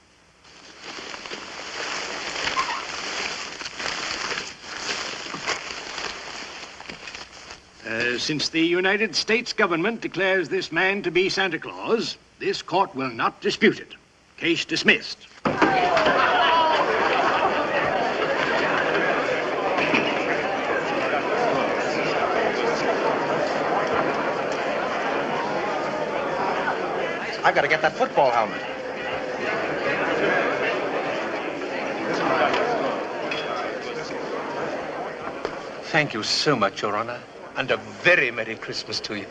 Since the United States government declares this man to be Santa Claus, this court will not dispute it. Case dismissed. I've got to get that football helmet. Thank you so much, Your Honor, and a very Merry Christmas to you.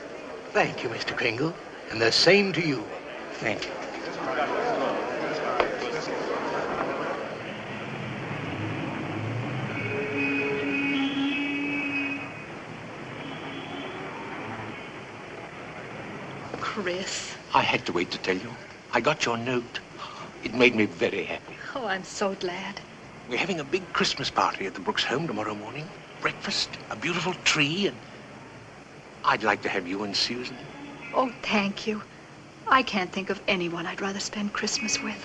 Thank you, Mr. Kringle, and the same to you. Thank you. Chris. I had to wait to tell you. I got your note. It made me very happy. Oh, I'm so glad. We're having a big Christmas party at the Brooks home tomorrow morning. Breakfast, a beautiful tree, and I'd like to have you and Susan. Oh, thank you. I can't think of anyone I'd rather spend Christmas with.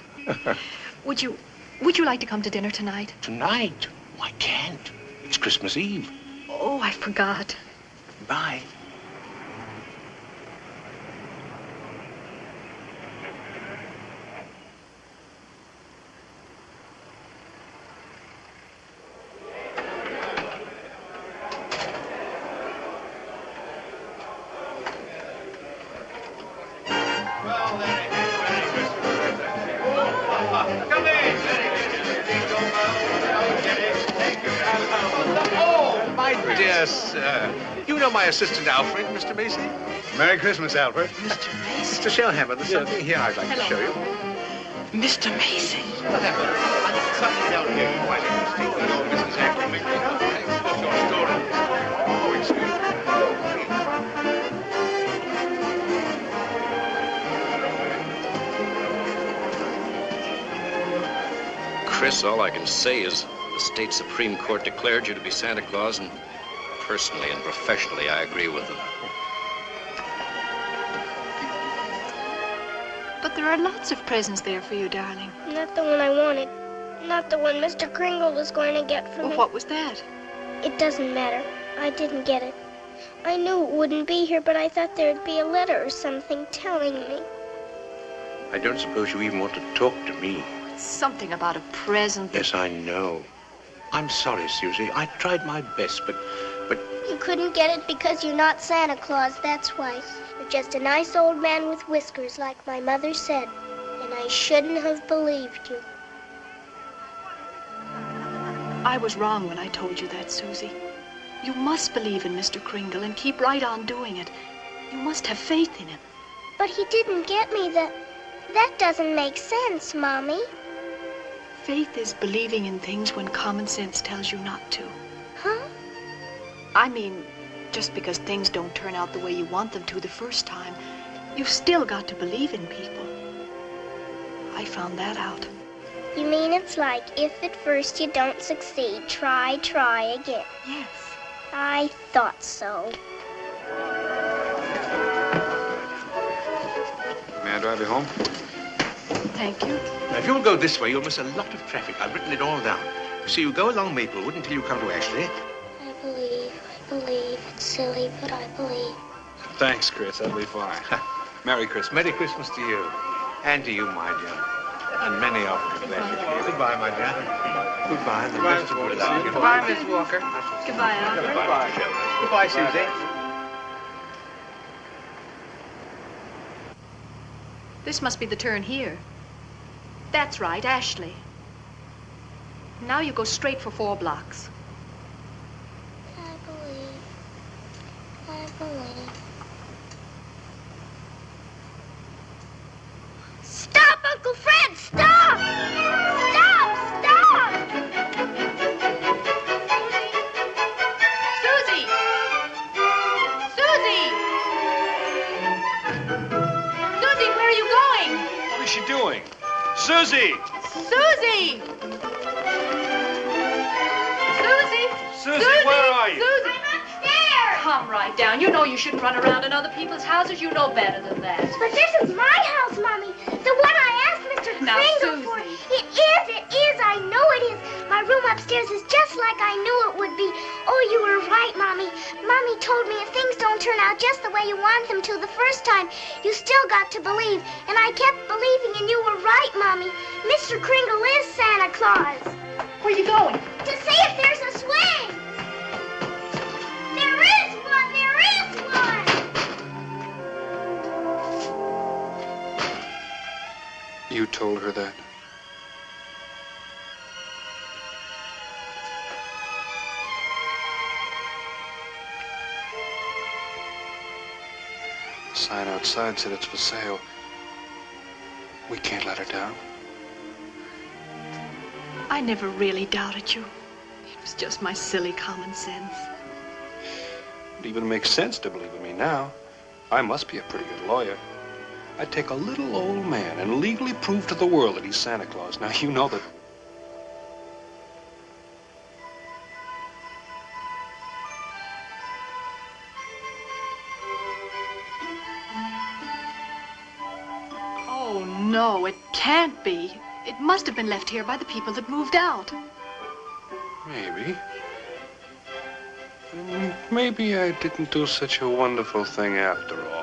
Would you like to come to dinner tonight? Tonight? Oh, I can't. It's Christmas Eve. Oh, I forgot. Bye. Oh, my dear sir. You know my assistant, Alfred, Mr. Macy? Merry Christmas, Alfred. Mr. Macy. Mr. Shellhammer, there's something here I'd like to show you. Mr. Macy. Something down here. Why don't you speak with your Mrs. Ackerman? What's your story? Oh, excuse me. Chris, all I can say is The state Supreme Court declared you to be Santa Claus, and personally and professionally, I agree with them. But there are lots of presents there for you, darling. Not the one I wanted. Not the one Mr. Kringle was going to get for me. What was that? It doesn't matter. I didn't get it. I knew it wouldn't be here, but I thought there'd be a letter or something telling me. I don't suppose you even want to talk to me. Something about a present. Yes, I know. I'm sorry, Susie. I tried my best, but... You couldn't get it because you're not Santa Claus, that's why. You're just a nice old man with whiskers, like my mother said. And I shouldn't have believed you. I was wrong when I told you that, Susie. You must believe in Mr. Kringle and keep right on doing it. You must have faith in him. But he didn't get me the... That doesn't make sense, Mommy. Faith is believing in things when common sense tells you not to. Huh? I mean, just because things don't turn out the way you want them to the first time, you've still got to believe in people. I found that out. You mean it's like, if at first you don't succeed, try again? Yes. I thought so. May I drive you home? Thank you. Now, if you'll go this way, you'll miss a lot of traffic. I've written it all down. You see, you go along Maplewood until you come to Ashley. I believe. It's silly, but I believe. Thanks, Chris. That'll be fine. Merry Christmas. Merry Christmas to you. And to you, my dear. And many of them. Goodbye, my dear. Goodbye. And the best of good luck. Goodbye, Miss Walker. Goodbye, Alfred. Goodbye, Susie. This must be the turn here. That's right, Ashley. Now you go straight for 4 blocks. I believe. Stop, Uncle Fred! Stop! Stop! Susie! Susie! Susie, where are you going? What is she doing? Susie! Susie! Susie, where are you? Susie! I'm upstairs! Come right down. You know you shouldn't run around in other people's houses. You know better than that. But this is my house, Mommy. The one I asked Mr. Kringle for. It is. I know it is. My room upstairs is just like I knew it would be. Oh, you were right, Mommy. Mommy told me if things don't turn out just the way you want them to the first time, you still got to believe. And I kept believing, and you were right, Mommy. Mr. Kringle is Santa Claus. Where are you going? To see if there's a swing. There is one. You told her that? The sign outside said it's for sale. We can't let her down. I never really doubted you. It was just my silly common sense. It even makes sense to believe in me now. I must be a pretty good lawyer. I'd take a little old man and legally prove to the world that he's Santa Claus. Now, you know that... Oh, no, it can't be. It must have been left here by the people that moved out. Maybe. Maybe I didn't do such a wonderful thing after all.